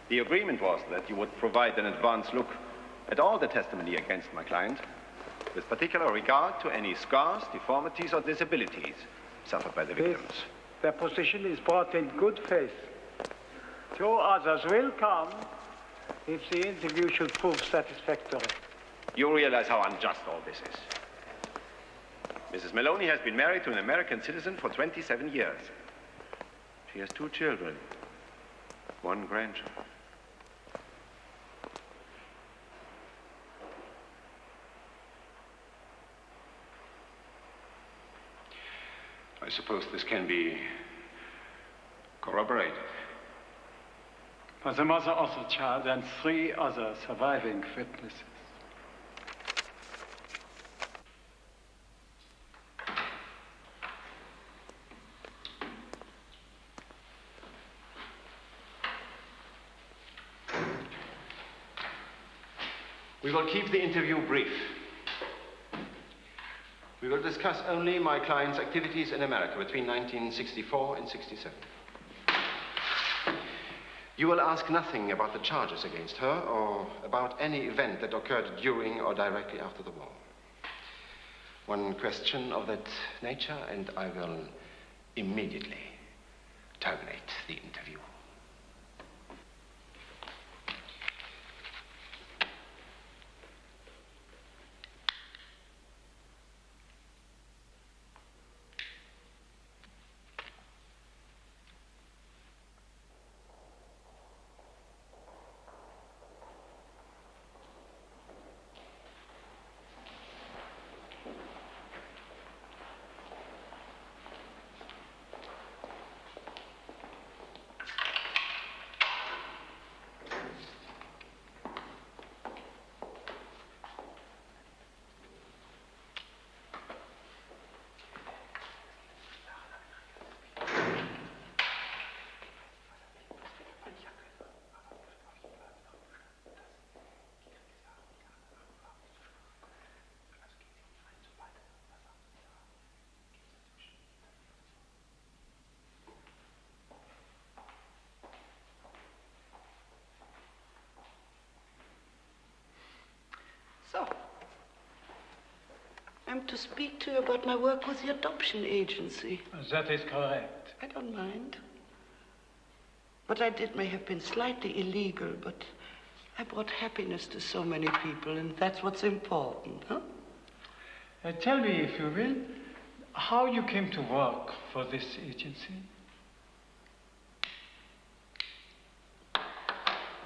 The agreement was that you would provide an advance look at all the testimony against my client, with particular regard to any scars, deformities, or disabilities suffered by the victims. This deposition is brought in good faith. 2 others will come if the interview should prove satisfactory. You realize how unjust all this is. Mrs. Maloney has been married to an American citizen for 27 years. She has 2 children, 1 grandchild. I suppose this can be corroborated. For the mother of the child and 3 other surviving witnesses. We will keep the interview brief. We will discuss only my client's activities in America between 1964 and 67. You will ask nothing about the charges against her or about any event that occurred during or directly after the war. One question of that nature, and I will immediately terminate the interview. So, I'm to speak to you about my work with the adoption agency. That is correct. I don't mind. What I did may have been slightly illegal, but I brought happiness to so many people, and that's what's important, huh? Tell me, if you will, how you came to work for this agency?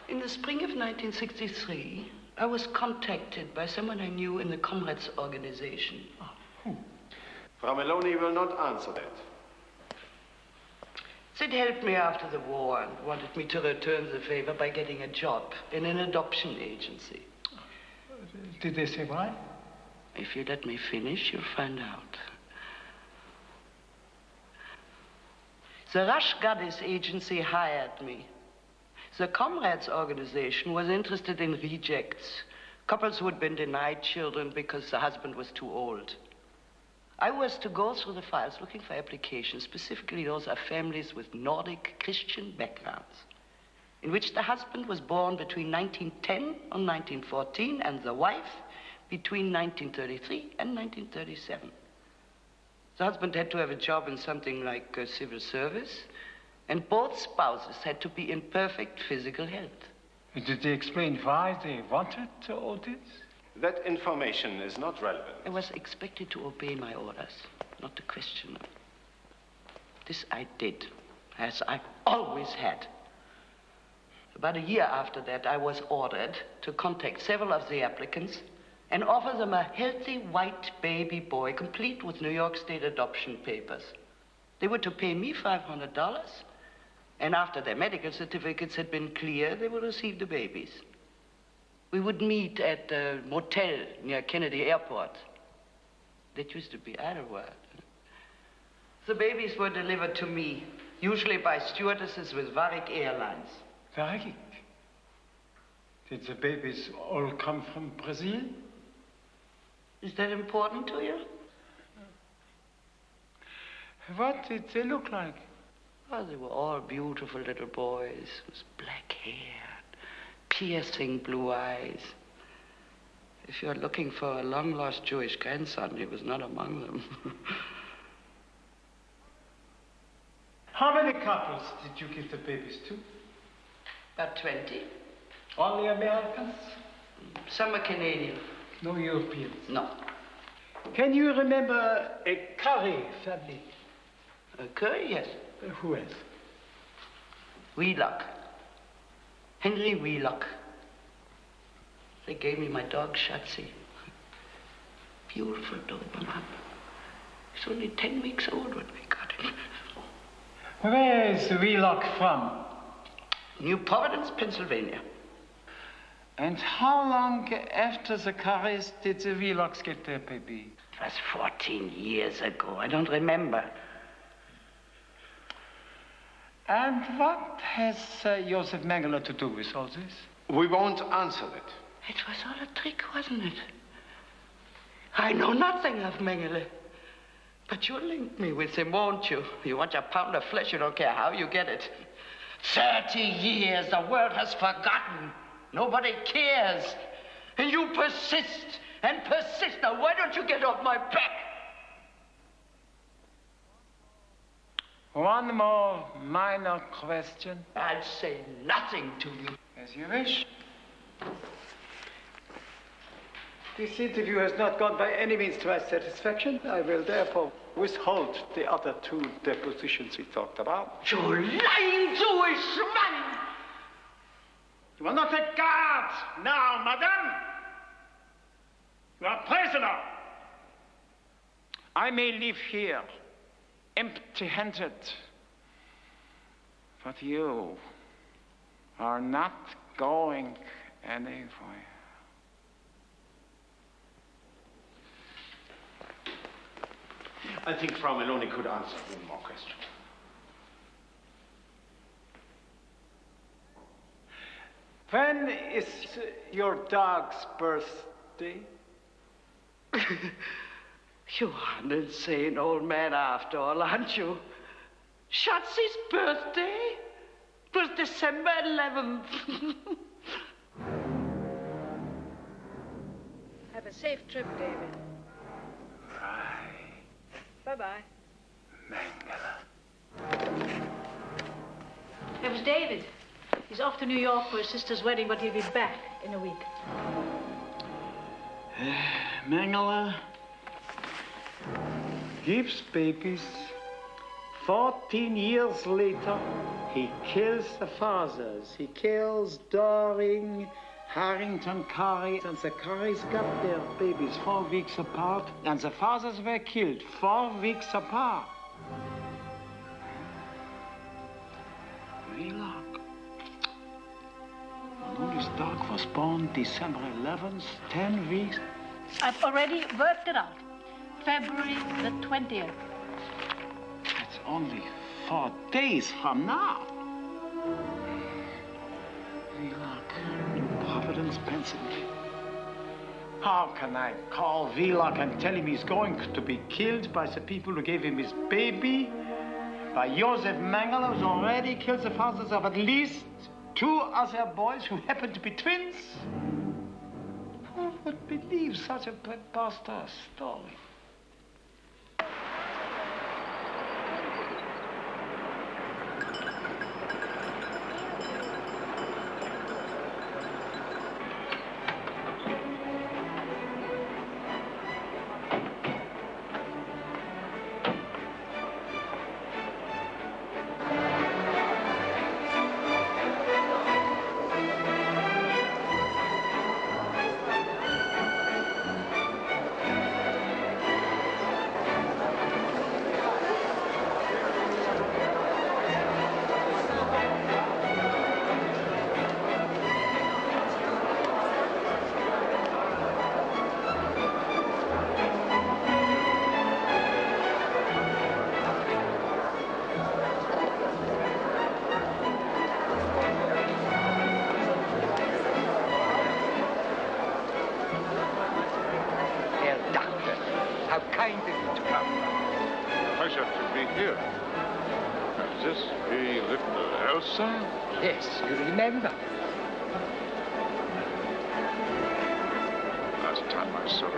In the spring of 1963, I was contacted by someone I knew in the Comrades organization. Who? Frau Maloney will not answer that. They'd helped me after the war and wanted me to return the favor by getting a job in an adoption agency. Did they say why? If you let me finish, you'll find out. The Rush Goddess agency hired me. The Comrades organization was interested in rejects, couples who had been denied children because the husband was too old. I was to go through the files looking for applications, specifically those of families with Nordic Christian backgrounds, in which the husband was born between 1910 and 1914 and the wife between 1933 and 1937. The husband had to have a job in something like civil service, and both spouses had to be in perfect physical health. Did they explain why they wanted all this? That information is not relevant. I was expected to obey my orders, not to question them. This I did, as I always had. About a year after that, I was ordered to contact several of the applicants and offer them a healthy white baby boy, complete with New York State adoption papers. They were to pay me $500, and after their medical certificates had been clear, they would receive the babies. We would meet at a motel near Kennedy Airport. That used to be Idlewild. The babies were delivered to me, usually by stewardesses with Varig Airlines. Varig? Did the babies all come from Brazil? Is that important to you? What did they look like? Oh, they were all beautiful little boys with black hair, piercing blue eyes. If you're looking for a long-lost Jewish grandson, he was not among them. How many couples did you give the babies to? About 20. Only Americans? Some are Canadian. No Europeans? No. Can you remember a Curry family? A Curry, yes. Who else? Wheelock. Henry Wheelock. They gave me my dog, Shatsy. Beautiful Doberman. He's only 10 weeks old when we got him. Where is Wheelock from? New Providence, Pennsylvania. And how long after the Currys did the Wheelocks get their baby? It was 14 years ago. I don't remember. And what has Joseph Mengele to do with all this? We won't answer that. It was all a trick, wasn't it? I know nothing of Mengele. But you'll link me with him, won't you? You want your pound of flesh, you don't care how you get it. 30 years, the world has forgotten. Nobody cares. And you persist and persist. Now, why don't you get off my back? One more minor question. I'll say nothing to you. As you wish. This interview has not gone by any means to my satisfaction. I will therefore withhold the other 2 depositions we talked about. You lying Jewish man! You are not a guard now, madame. You are a prisoner. I may live here, empty-handed, but you are not going anywhere. I think Frau Meloni could answer one more question. When is your dog's birthday? You are an insane old man after all, aren't you? Shatsy's birthday was December 11th. Have a safe trip, David. Bye-bye. Mengele. It was David. He's off to New York for his sister's wedding, but he'll be back in a week. Mengele gives babies. 14 years later, he kills the fathers. He kills Doring, Harrington Curry, and the Currys got their babies 4 weeks apart, and the fathers were killed 4 weeks apart. Wheelock. Maloney's dog was born December 11th, 10 weeks. I've already worked it out. February the 20th. That's only 4 days from now. Wheelock, New Providence, Pennsylvania. How can I call Wheelock and tell him he's going to be killed by the people who gave him his baby? By Joseph Mengele, who's already killed the fathers of at least 2 other boys who happen to be twins? Who would believe such a preposterous story? pleasure to be here. Is this the little Elsa? Yes, you remember. Last time I saw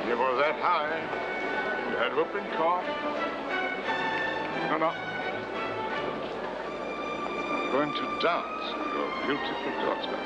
you were that high. You had whooping cough. No. I'm going to dance with your beautiful daughter.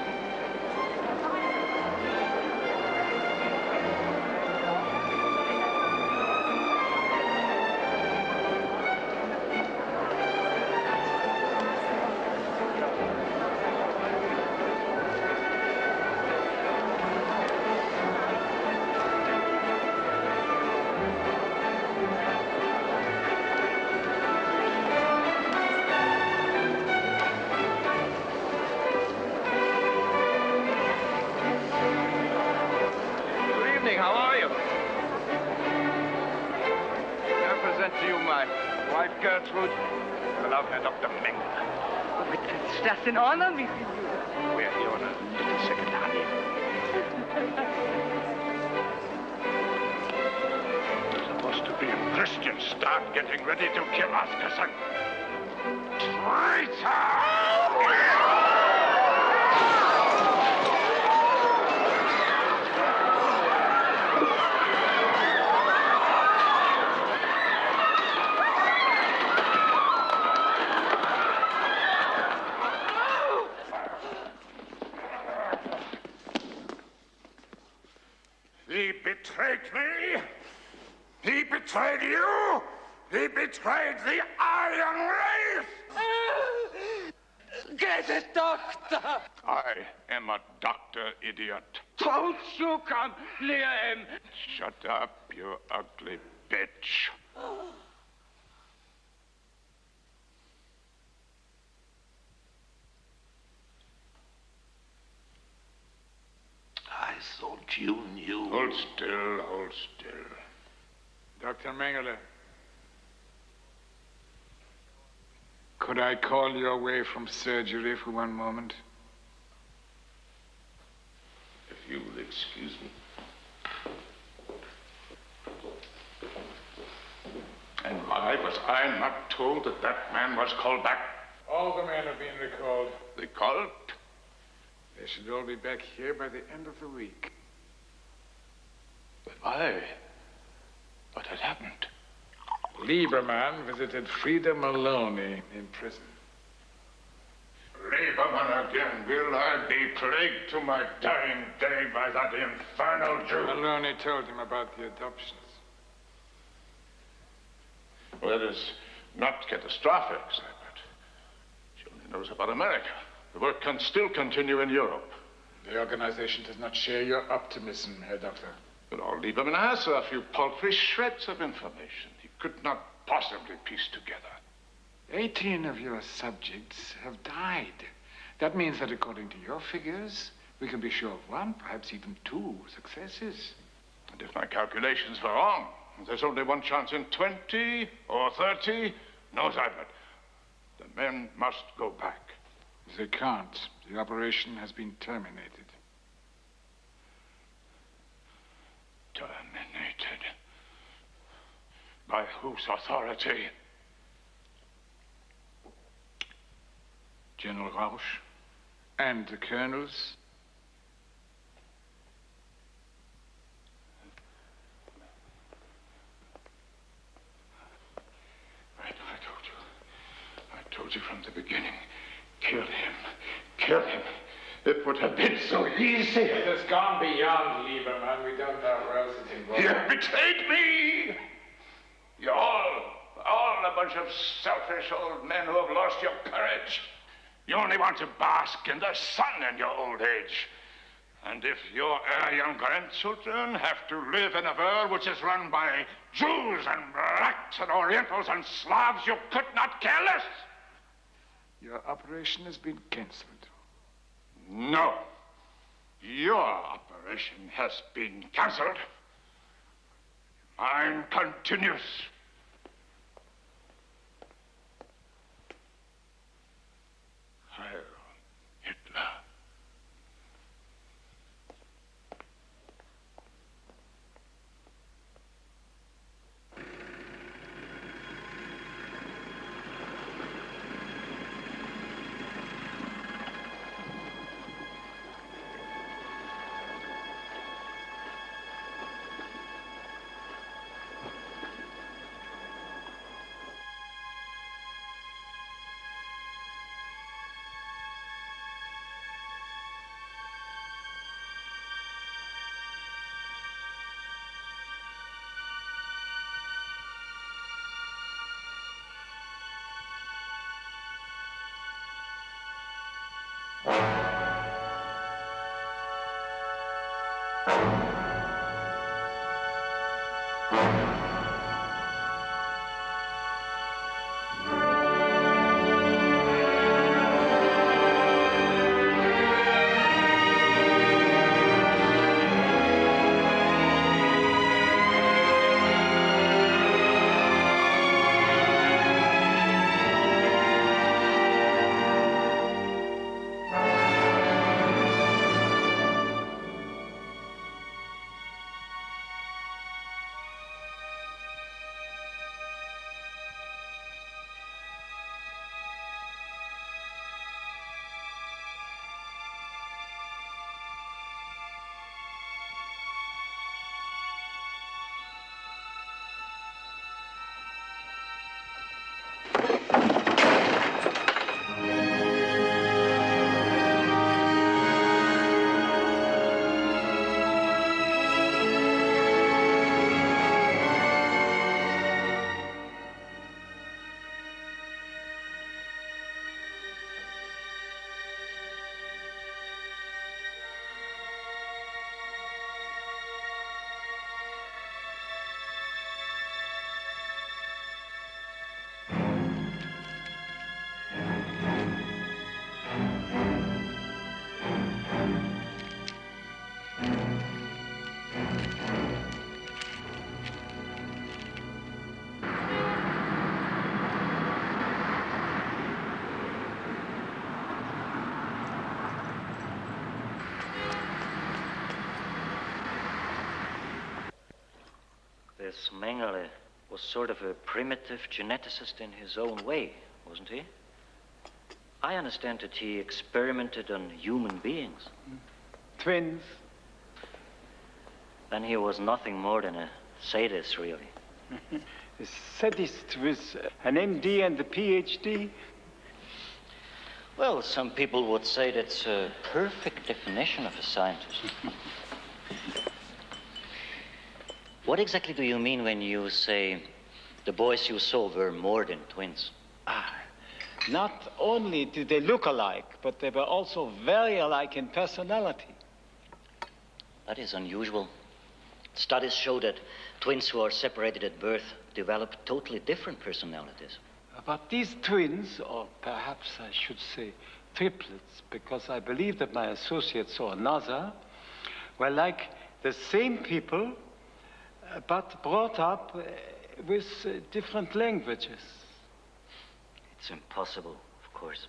That's an honor, meeting you. We're here on a little second honey. You're supposed to be a Christian. Start getting ready to kill us, cousin. Traitor! He betrayed me. He betrayed you. He betrayed the Aryan race. Get a doctor. I am a doctor, idiot. Don't you come near him. Shut up, you ugly bitch. I thought you knew. Hold still, hold still. Dr. Mengele, could I call you away from surgery for one moment? If you will excuse me. And why was I not told that that man was called back? All the men have been recalled. Recalled? They should all be back here by the end of the week. But why? What had happened? Lieberman visited Frida Maloney in prison. Lieberman again. Will I be plagued to my dying day by that infernal Jew? Maloney told him about the adoptions. Well, it is not catastrophic, sir, but she only knows about America. The work can still continue in Europe. The organization does not share your optimism, Herr Doctor. But all Lieberman has are a few paltry shreds of information he could not possibly piece together. 18 of your subjects have died. That means that according to your figures, we can be sure of 1, perhaps even 2 successes. And if my calculations were wrong, there's only 1 chance in 20 or 30. No, sir, but the men must go back. They can't. The operation has been terminated. Terminated? By whose authority? General Rausch and the colonels. I told you from the beginning. Kill him. Kill him. It would have been so easy. It has gone beyond Lieberman. We don't know who else is involved. You have betrayed me. You're all a bunch of selfish old men who have lost your courage. You only want to bask in the sun in your old age. And if your young grandchildren have to live in a world which is run by Jews and blacks and Orientals and Slavs, you could not care less. Your operation has been cancelled. No. Your operation has been cancelled. Mine continues. Heil Hitler. This Mengele was sort of a primitive geneticist in his own way, wasn't he? I understand that he experimented on human beings. Twins. Then he was nothing more than a sadist, really. A sadist with an MD and a PhD? Well, some people would say that's a perfect definition of a scientist. What exactly do you mean when you say the boys you saw were more than twins? Not only did they look alike, but they were also very alike in personality. That is unusual. Studies show that twins who are separated at birth develop totally different personalities. But these twins, or perhaps I should say triplets, because I believe that my associate saw another, were like the same people, but brought up with different languages. It's impossible, of course.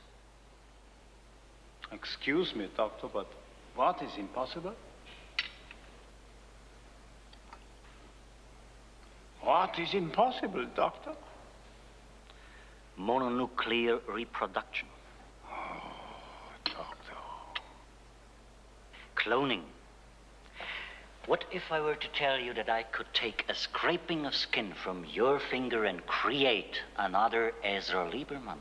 Excuse me, Doctor, but what is impossible? What is impossible, Doctor? Mononuclear reproduction. Oh, Doctor. Cloning. What if I were to tell you that I could take a scraping of skin from your finger and create another Ezra Lieberman?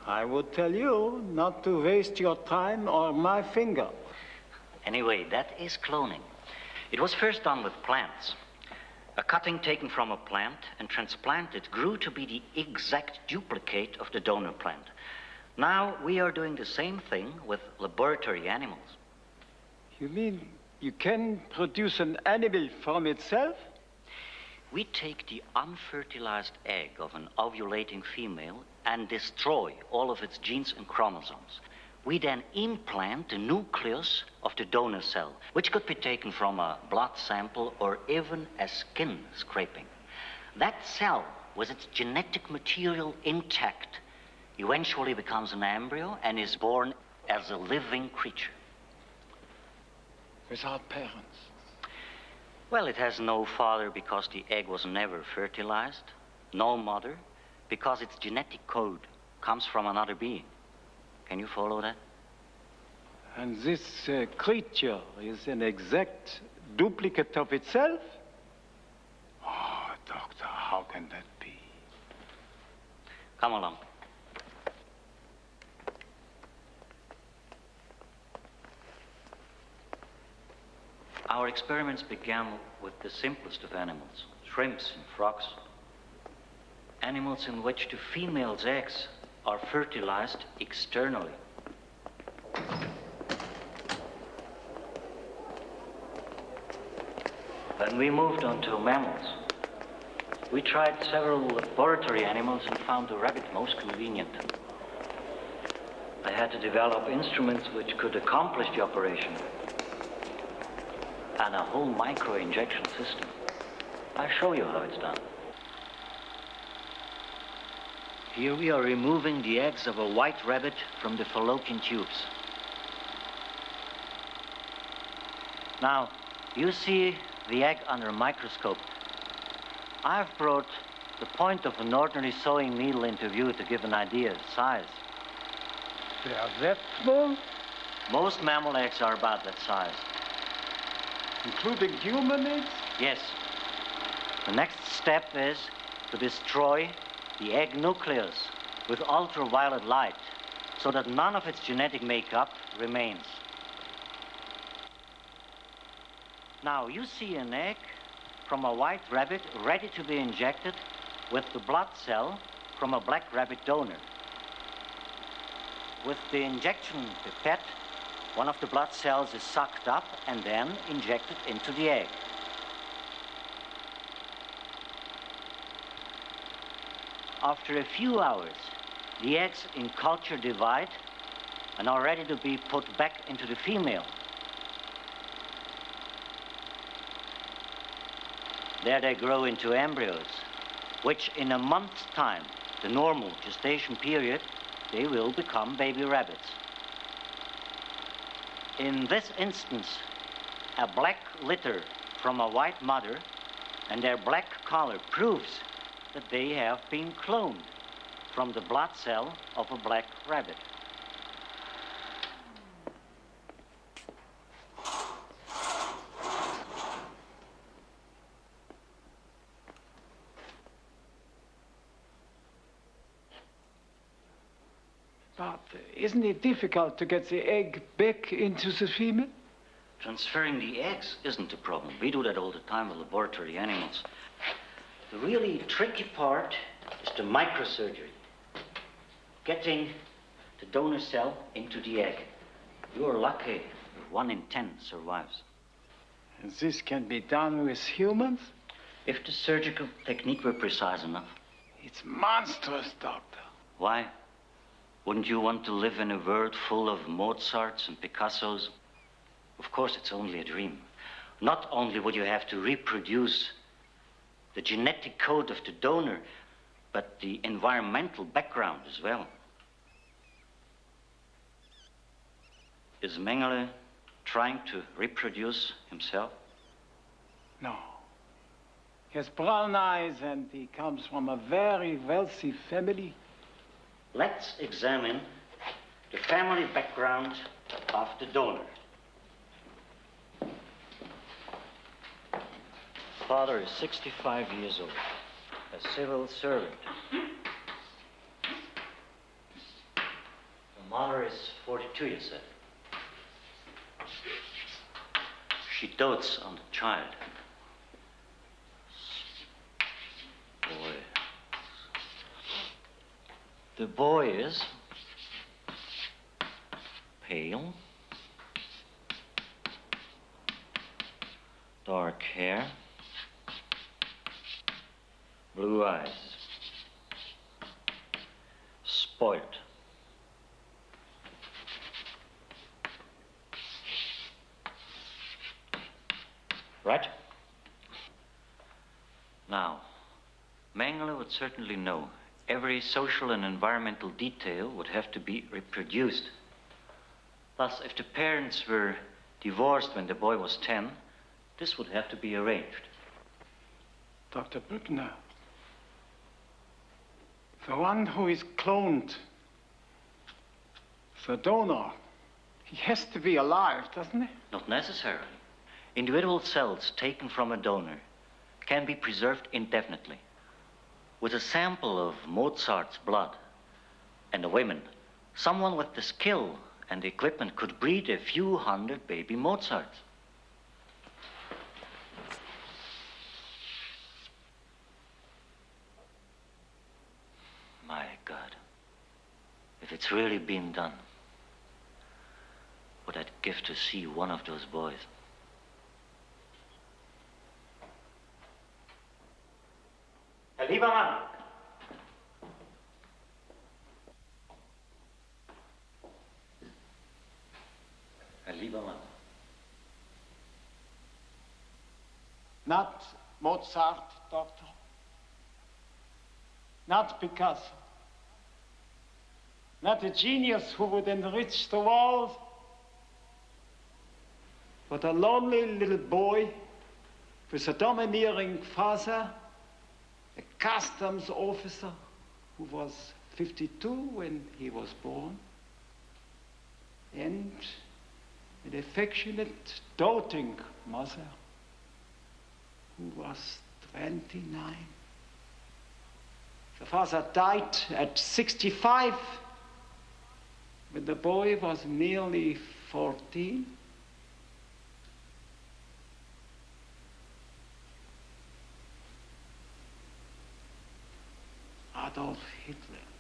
I would tell you not to waste your time or my finger. Anyway, that is cloning. It was first done with plants. A cutting taken from a plant and transplanted grew to be the exact duplicate of the donor plant. Now we are doing the same thing with laboratory animals. You mean you can produce an animal from itself? We take the unfertilized egg of an ovulating female and destroy all of its genes and chromosomes. We then implant the nucleus of the donor cell, which could be taken from a blood sample or even a skin scraping. That cell, with its genetic material intact, eventually becomes an embryo and is born as a living creature. Without parents? Well, it has no father because the egg was never fertilized, no mother because its genetic code comes from another being. Can you follow that? And this creature is an exact duplicate of itself? Oh, Doctor, how can that be? Come along. Our experiments began with the simplest of animals, shrimps and frogs. Animals in which the female's eggs are fertilized externally. Then we moved on to mammals. We tried several laboratory animals and found the rabbit most convenient. I had to develop instruments which could accomplish the operation, and a whole micro-injection system. I'll show you how it's done. Here we are removing the eggs of a white rabbit from the fallopian tubes. Now, you see the egg under a microscope. I've brought the point of an ordinary sewing needle into view to give an idea of size. They are that small? Most mammal eggs are about that size. Including human eggs? Yes. The next step is to destroy the egg nucleus with ultraviolet light so that none of its genetic makeup remains. Now, you see an egg from a white rabbit ready to be injected with the blood cell from a black rabbit donor. With the injection pipette, one of the blood cells is sucked up and then injected into the egg. After a few hours, the eggs in culture divide and are ready to be put back into the female. There they grow into embryos, which in a month's time, the normal gestation period, they will become baby rabbits. In this instance, a black litter from a white mother and their black color proves that they have been cloned from the blood cell of a black rabbit. But isn't it difficult to get the egg back into the female? Transferring the eggs isn't a problem. We do that all the time with laboratory animals. The really tricky part is the microsurgery. Getting the donor cell into the egg. You're lucky. 1 in 10 survives. And this can be done with humans? If the surgical technique were precise enough. It's monstrous, doctor. Why? Wouldn't you want to live in a world full of Mozarts and Picassos? Of course, it's only a dream. Not only would you have to reproduce the genetic code of the donor, but the environmental background as well. Is Mengele trying to reproduce himself? No. He has brown eyes and he comes from a very wealthy family. Let's examine the family background of the donor. Father is 65 years old, a civil servant. The mother is 42, you said. She dotes on the child. Boy. The boy is pale, dark hair, blue eyes, spoiled. Right? Now, Mengele would certainly know every social and environmental detail would have to be reproduced. Thus, if the parents were divorced when the boy was 10, this would have to be arranged. Dr. Brückner, the one who is cloned, the donor, he has to be alive, doesn't he? Not necessarily. Individual cells taken from a donor can be preserved indefinitely. With a sample of Mozart's blood and a woman, someone with the skill and the equipment could breed a few hundred baby Mozarts. My God, if it's really been done, what I'd give to see one of those boys. lieber Mann. Ein lieber Mann. Not Mozart, Doctor. Not Picasso. Not a genius who would enrich the world, but a lonely little boy with a domineering father, a customs officer who was 52 when he was born, and an affectionate, doting mother who was 29. The father died at 65 when the boy was nearly 14. Adolf Hitler.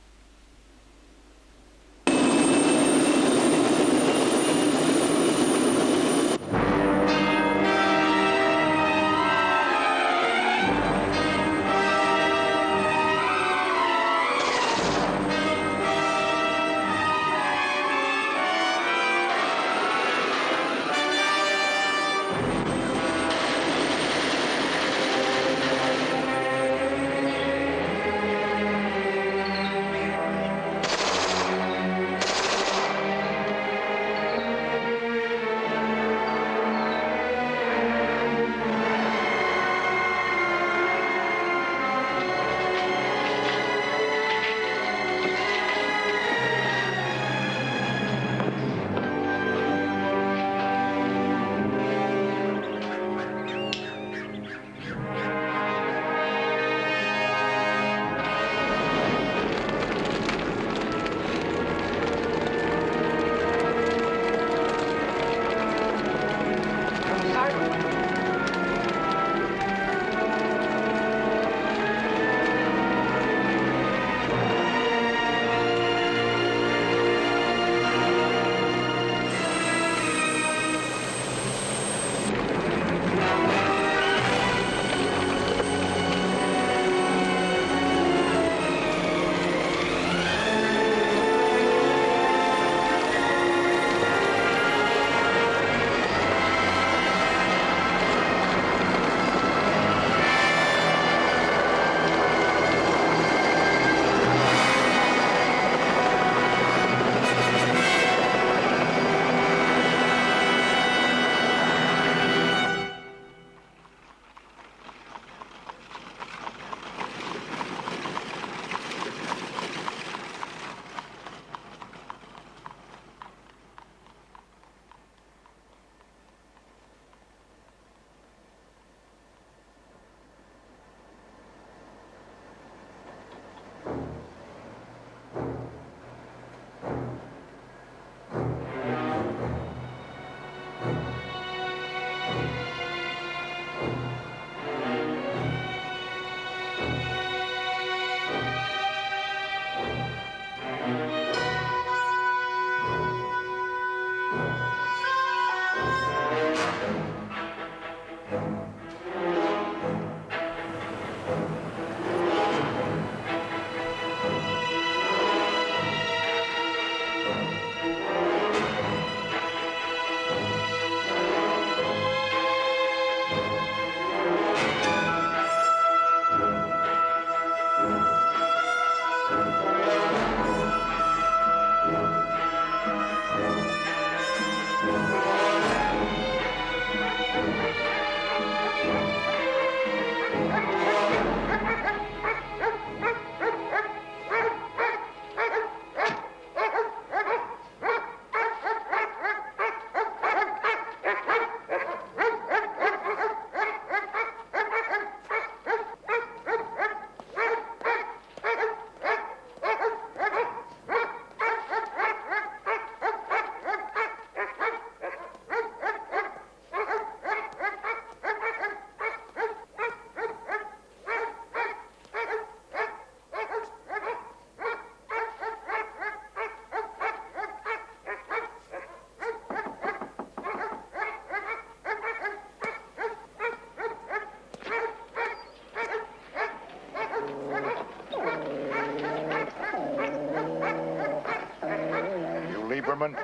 gentlemen.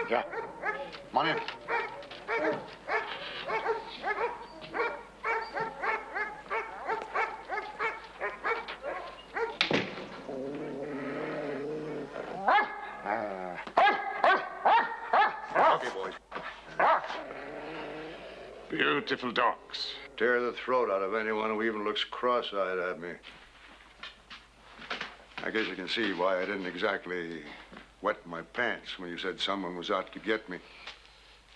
Yeah. Come on in. Okay, boys. Beautiful dogs. Tear the throat out of anyone who even looks cross-eyed at me. I guess you can see why I didn't exactly wet my pants when you said someone was out to get me.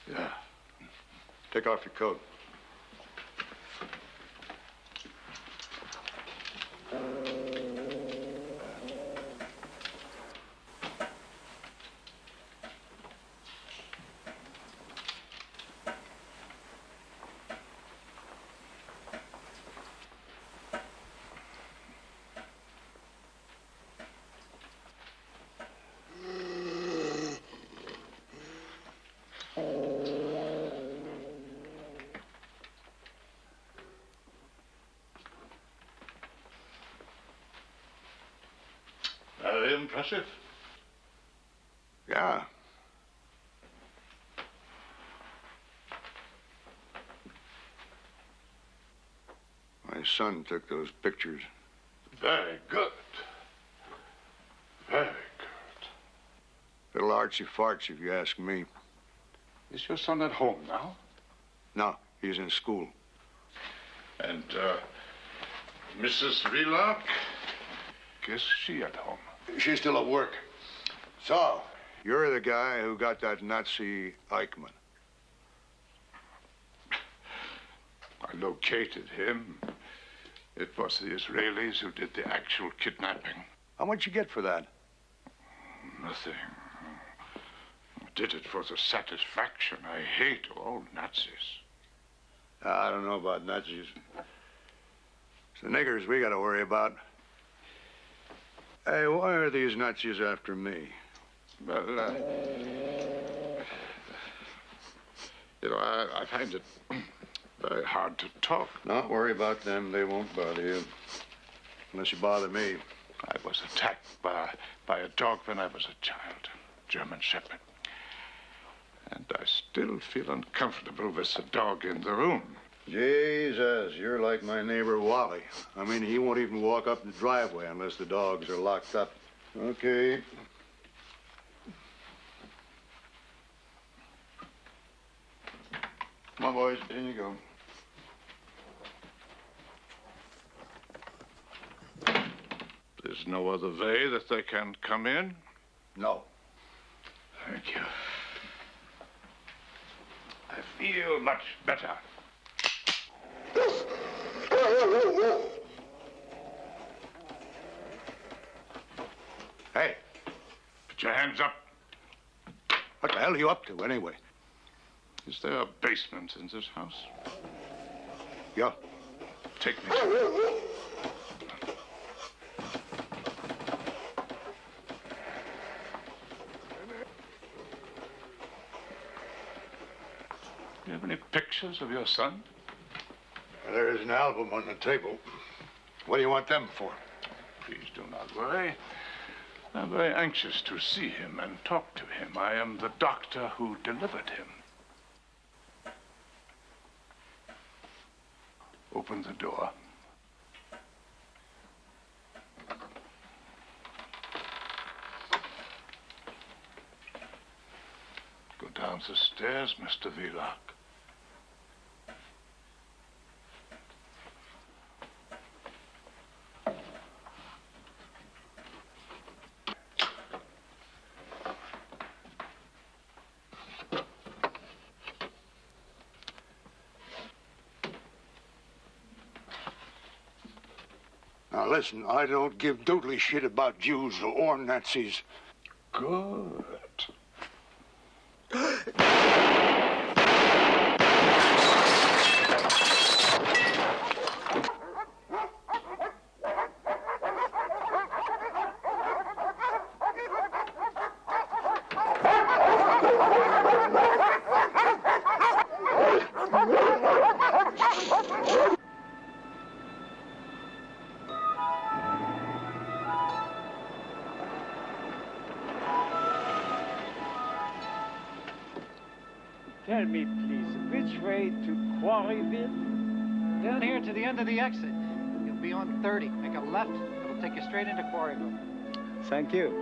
Yeah. Take off your coat. Very impressive. Yeah. My son took those pictures. Very good. Very good. Little artsy farts, if you ask me. Is your son at home now? No, he's in school. And, Mrs. Relock? Guess she at home. She's still at work. So, you're the guy who got that Nazi Eichmann. I located him. It was the Israelis who did the actual kidnapping. How much you get for that? Nothing. I did it for the satisfaction. I hate all Nazis. I don't know about Nazis. It's the niggers we got to worry about. Hey, why are these Nazis after me? Well, you know, I find it very hard to talk. Don't worry about them. They won't bother you. Unless you bother me. I was attacked by a dog when I was a child. German Shepherd. And I still feel uncomfortable with the dog in the room. Jesus, you're like my neighbor Wally. I mean, he won't even walk up the driveway unless the dogs are locked up. Okay. Come on, boys. In you go. There's no other way that they can come in? No. Thank you. I feel much better. Hey. Put your hands up. What the hell are you up to, anyway? Is there a basement in this house? Yeah. Take me. Do you have any pictures of your son? There's an album on the table. What do you want them for? Please do not worry. I'm very anxious to see him and talk to him. I am the doctor who delivered him. Open the door. Go down the stairs, Mr. Vlock. Now, listen, I don't give doodly shit about Jews or Nazis. Good. Tell me, please, which way to Quarryville? Down here to the end of the exit. You'll be on 30. Make a left. It'll take you straight into Quarryville. Thank you.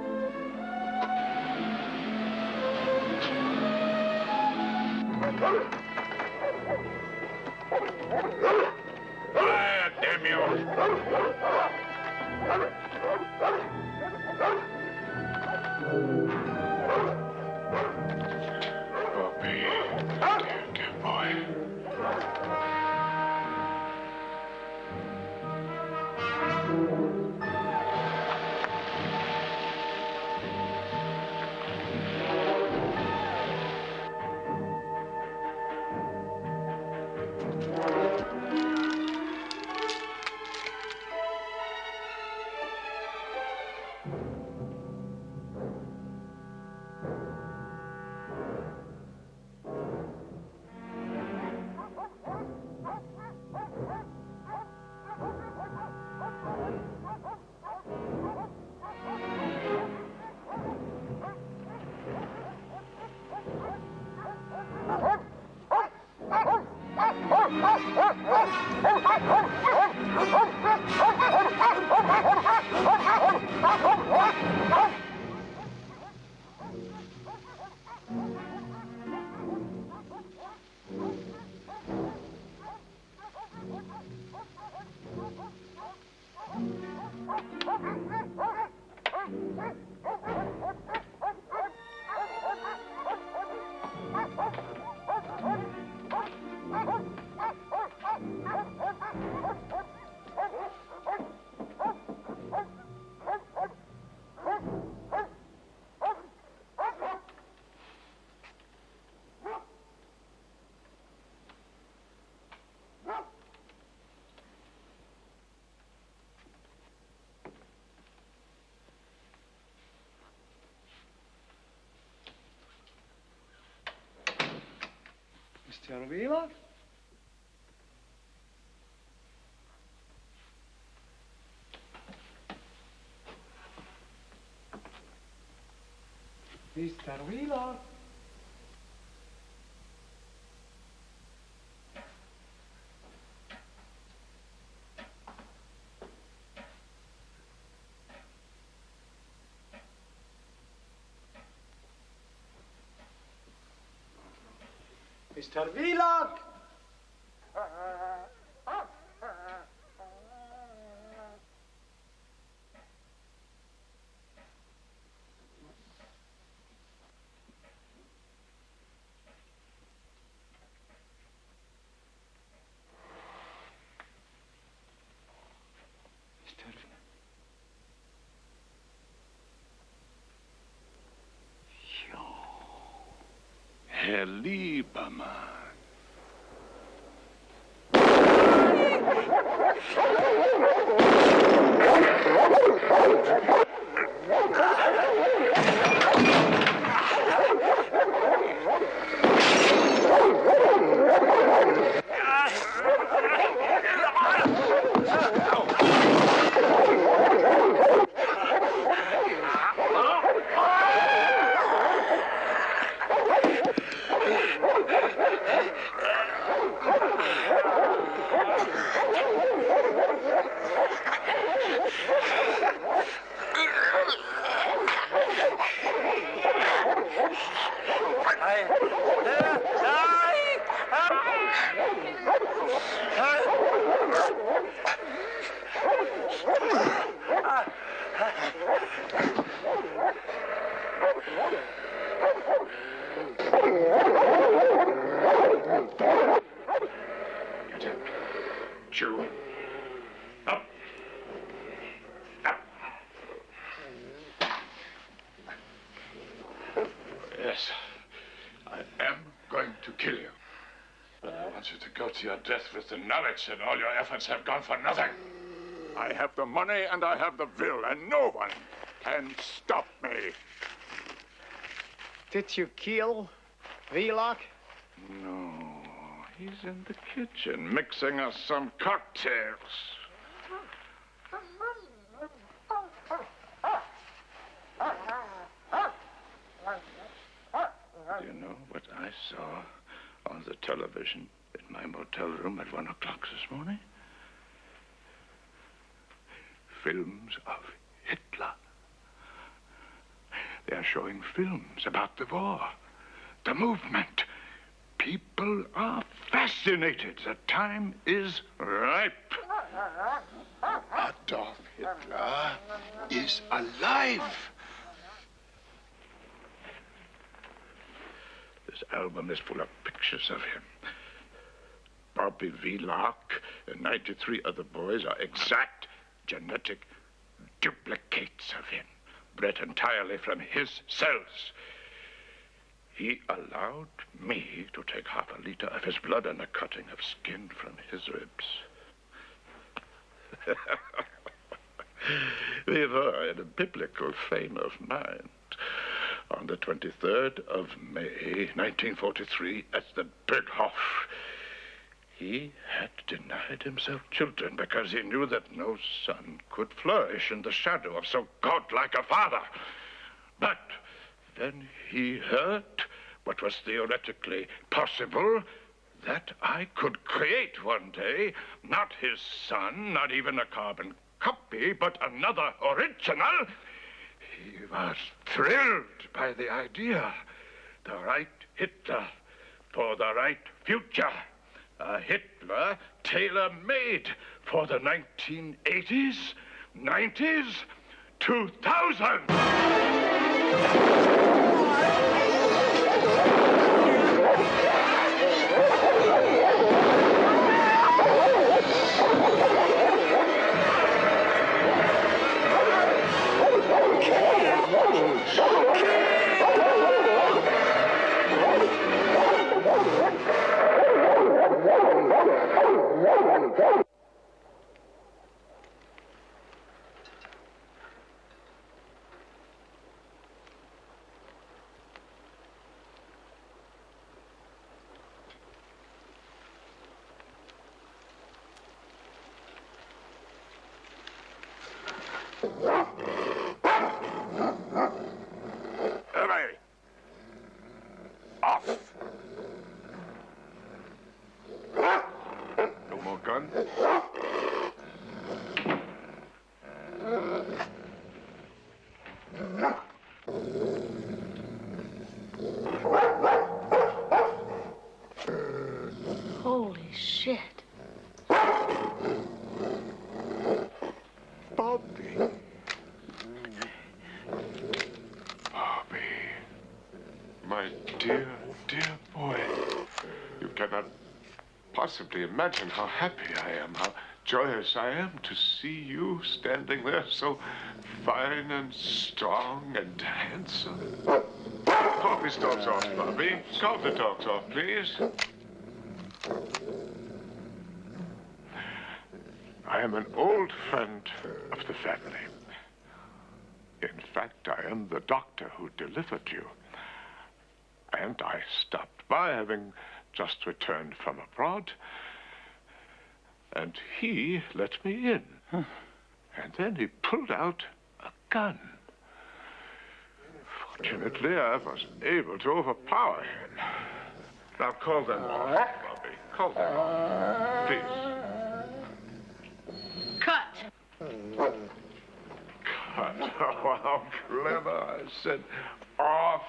Fire, damn you! Bobby, good boy. Mr. Wheeler? Mr. Wheeler? Mr. Wheelock! Herr Liebermann. Chew. Up. Up. Yes, I am going to kill you. But I want you to go to your death with the knowledge that all your efforts have gone for nothing. I have the money and I have the will, and no one can stop me. Did you kill Wheelock? No, he's in the kitchen mixing us some cocktails. Do you know what I saw on the television in my motel room at 1 o'clock this morning. Films of Hitler. They are showing films about the war, the movement. People are fascinated. The time is ripe. Adolf Hitler is alive. This album is full of pictures of him. Bobby Vlock and 93 other boys are exact genetic duplicates of him, bred entirely from his cells. He allowed me to take half a liter of his blood and a cutting of skin from his ribs. We were in a biblical frame of mind on the 23rd of May, 1943, at the Big Hof. He had denied himself children because he knew that no son could flourish in the shadow of so godlike a father. But then he heard what was theoretically possible, that I could create one day, not his son, not even a carbon copy, but another original. He was thrilled by the idea. The right Hitler for the right future. A Hitler tailor-made for the 1980s, 90s, 2000s. Holy shit. Bobby. My dear, dear boy. You cannot possibly imagine how happy I am, how joyous I am to see you standing there so fine and strong and handsome. Call these dogs off, Bobby. Call the dogs off, please. I am an old friend of the family. In fact, I am the doctor who delivered you. And I stopped by, having just returned from abroad. And he let me in. And then he pulled out a gun. Fortunately, I was able to overpower him. Now call them off, Bobby. Call them off, please. Cut. Cut. Oh, how clever. I said off,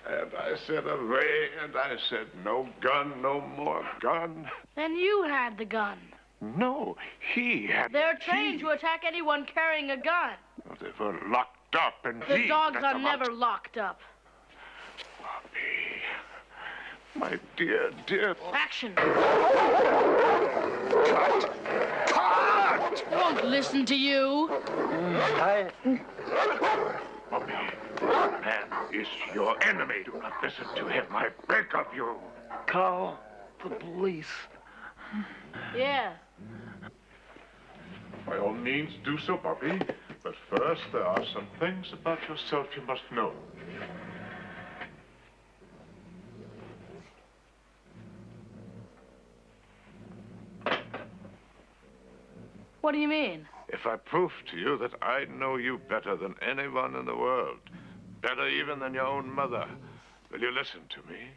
and I said away, and I said no gun, no more gun. Then you had the gun. No, he had. They're trained to attack anyone carrying a gun. Oh, they were locked up, and The dogs are never locked up. Bobby, my dear, dear. Action. Cut. Cut! Won't listen to you. Bobby, that man is your enemy. Do not listen to him. I beg of you. Call the police. Yeah. By all means, do so, Bobby. But first, there are some things about yourself you must know. What do you mean? If I prove to you that I know you better than anyone in the world, better even than your own mother, will you listen to me?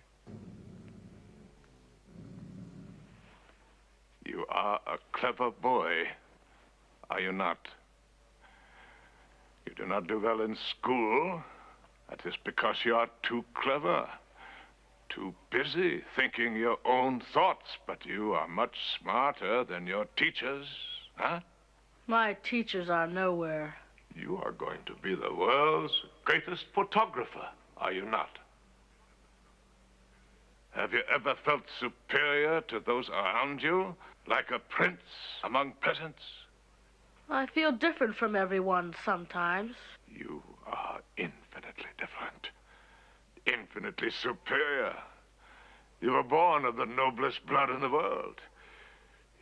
You are a clever boy, are you not? You do not do well in school. That is because you are too clever, too busy thinking your own thoughts, but you are much smarter than your teachers, huh? My teachers are nowhere. You are going to be the world's greatest photographer, are you not? Have you ever felt superior to those around you, like a prince among peasants? I feel different from everyone sometimes. You are infinitely different, infinitely superior. You were born of the noblest blood in the world.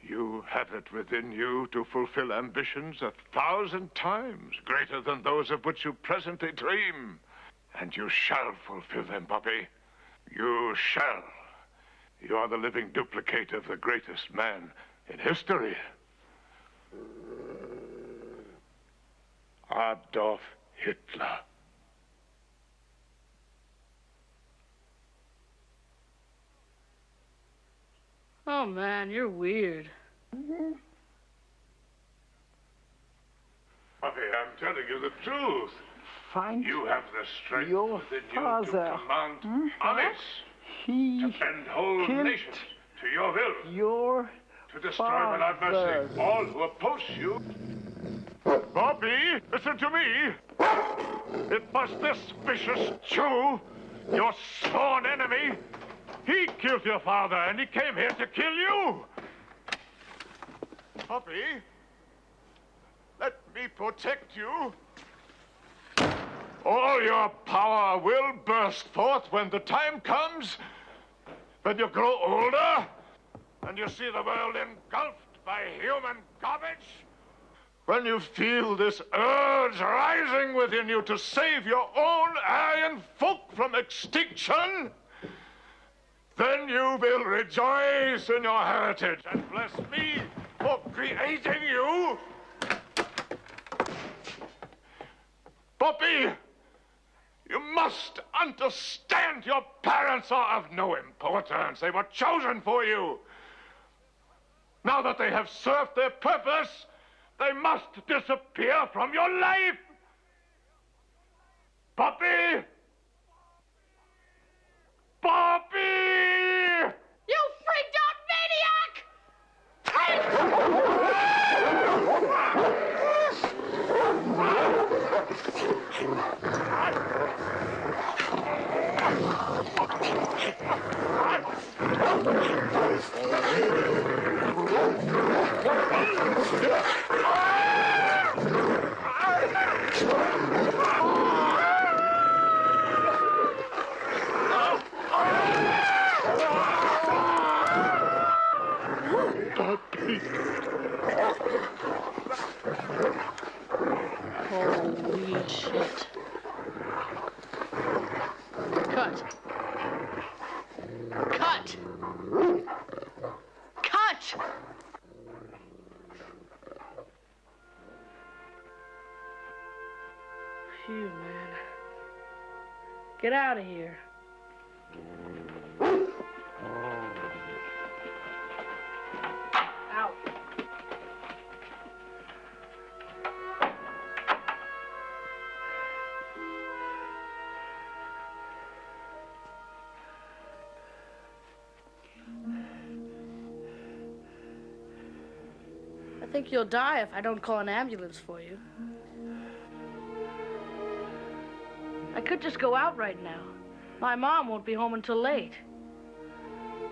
You have it within you to fulfill ambitions 1,000 times greater than those of which you presently dream. And you shall fulfill them, Bobby. You shall. You are the living duplicate of the greatest man in history. Adolf Hitler. Oh, man, you're weird. Bobby, I'm telling you the truth. Find you have the strength your within father. you to command armies, to bend whole nations to your will, your to destroy without mercy all who oppose you. Bobby, listen to me. It was this vicious Jew, your sworn enemy. He killed your father, and he came here to kill you. Bobby, let me protect you. All your power will burst forth when the time comes, when you grow older, and you see the world engulfed by human garbage. When you feel this urge rising within you to save your own Aryan folk from extinction, then you will rejoice in your heritage and bless me for creating you. Bobby, you must understand your parents are of no importance. They were chosen for you. Now that they have served their purpose, they must disappear from your life. Bobby! Bobby! You freaked out maniac! Holy shit. Cut. Cut! Cut! Phew, man. Get out of here. Out. I think you'll die if I don't call an ambulance for you. I could just go out right now. My mom won't be home until late.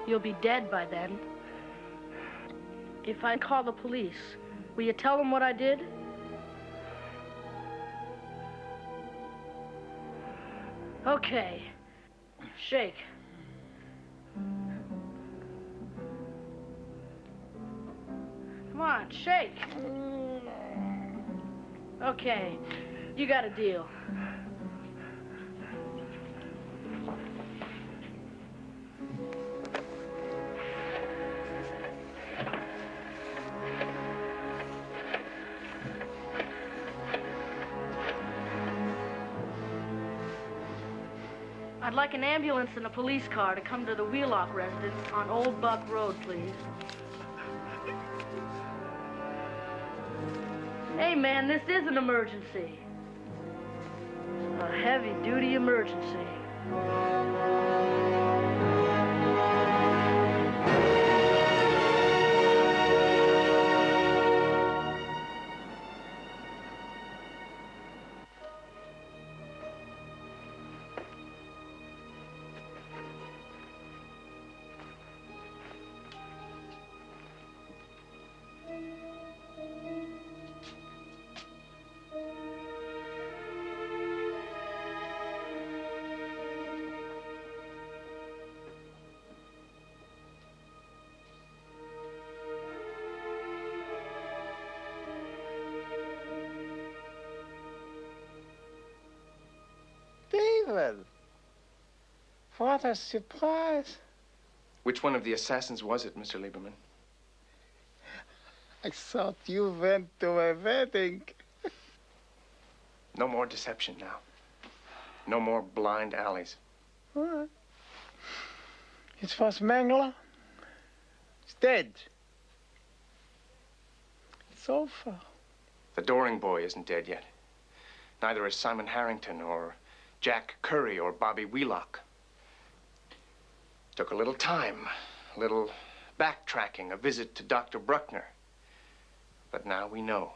You'll be dead by then. If I call the police, will you tell them what I did? Okay. Shake. Come on, shake. Okay, you got a deal. I'd like an ambulance and a police car to come to the Wheelock residence on Old Buck Road, please. Hey, man, this is an emergency. A heavy-duty emergency. David, what a surprise. Which one of the assassins was it, Mr. Lieberman? I thought you went to my wedding. No more deception now. No more blind alleys. What? It was Mengele. He's dead. It's over. The Doring boy isn't dead yet. Neither is Simon Harrington or Jack Curry or Bobby Wheelock. Took a little time, a little backtracking, a visit to Dr. Bruckner. But now we know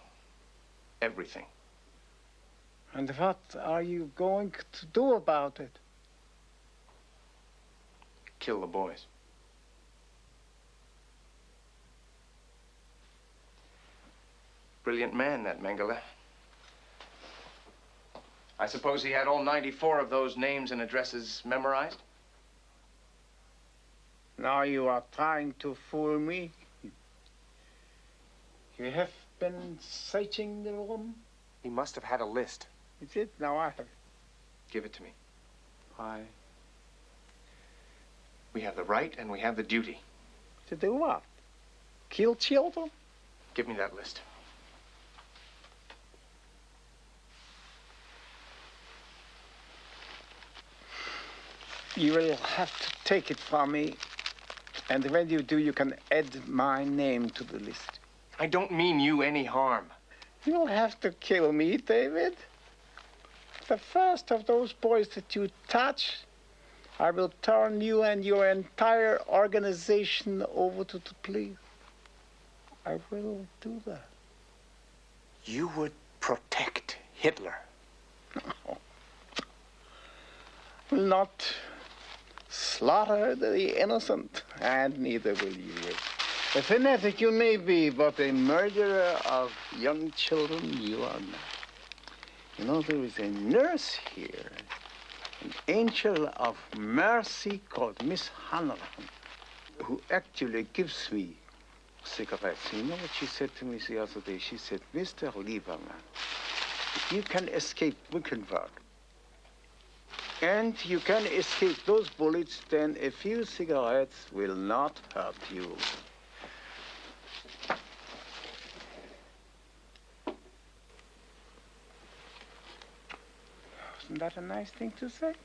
everything. And what are you going to do about it? Kill the boys. Brilliant man, that Mengele. I suppose he had all 94 of those names and addresses memorized? Now you are trying to fool me. You have been searching the room? He must have had a list. He did. Now I have. Give it to me. Why? We have the right and we have the duty. To do what? Kill children? Give me that list. You will have to take it from me. And when you do, you can add my name to the list. I don't mean you any harm. You'll have to kill me, David. The first of those boys that you touch, I will turn you and your entire organization over to the police. I will do that. You would protect Hitler. No. Will not slaughter the innocent, and neither will you. A fanatic you may be, but a murderer of young children you are not. You know, there is a nurse here, an angel of mercy called Miss Hanrahan, who actually gives me cigarettes. You know what she said to me the other day? She said, Mr. Lieberman, if you can escape Wickenburg, and you can escape those bullets, then a few cigarettes will not hurt you. Isn't that a nice thing to say?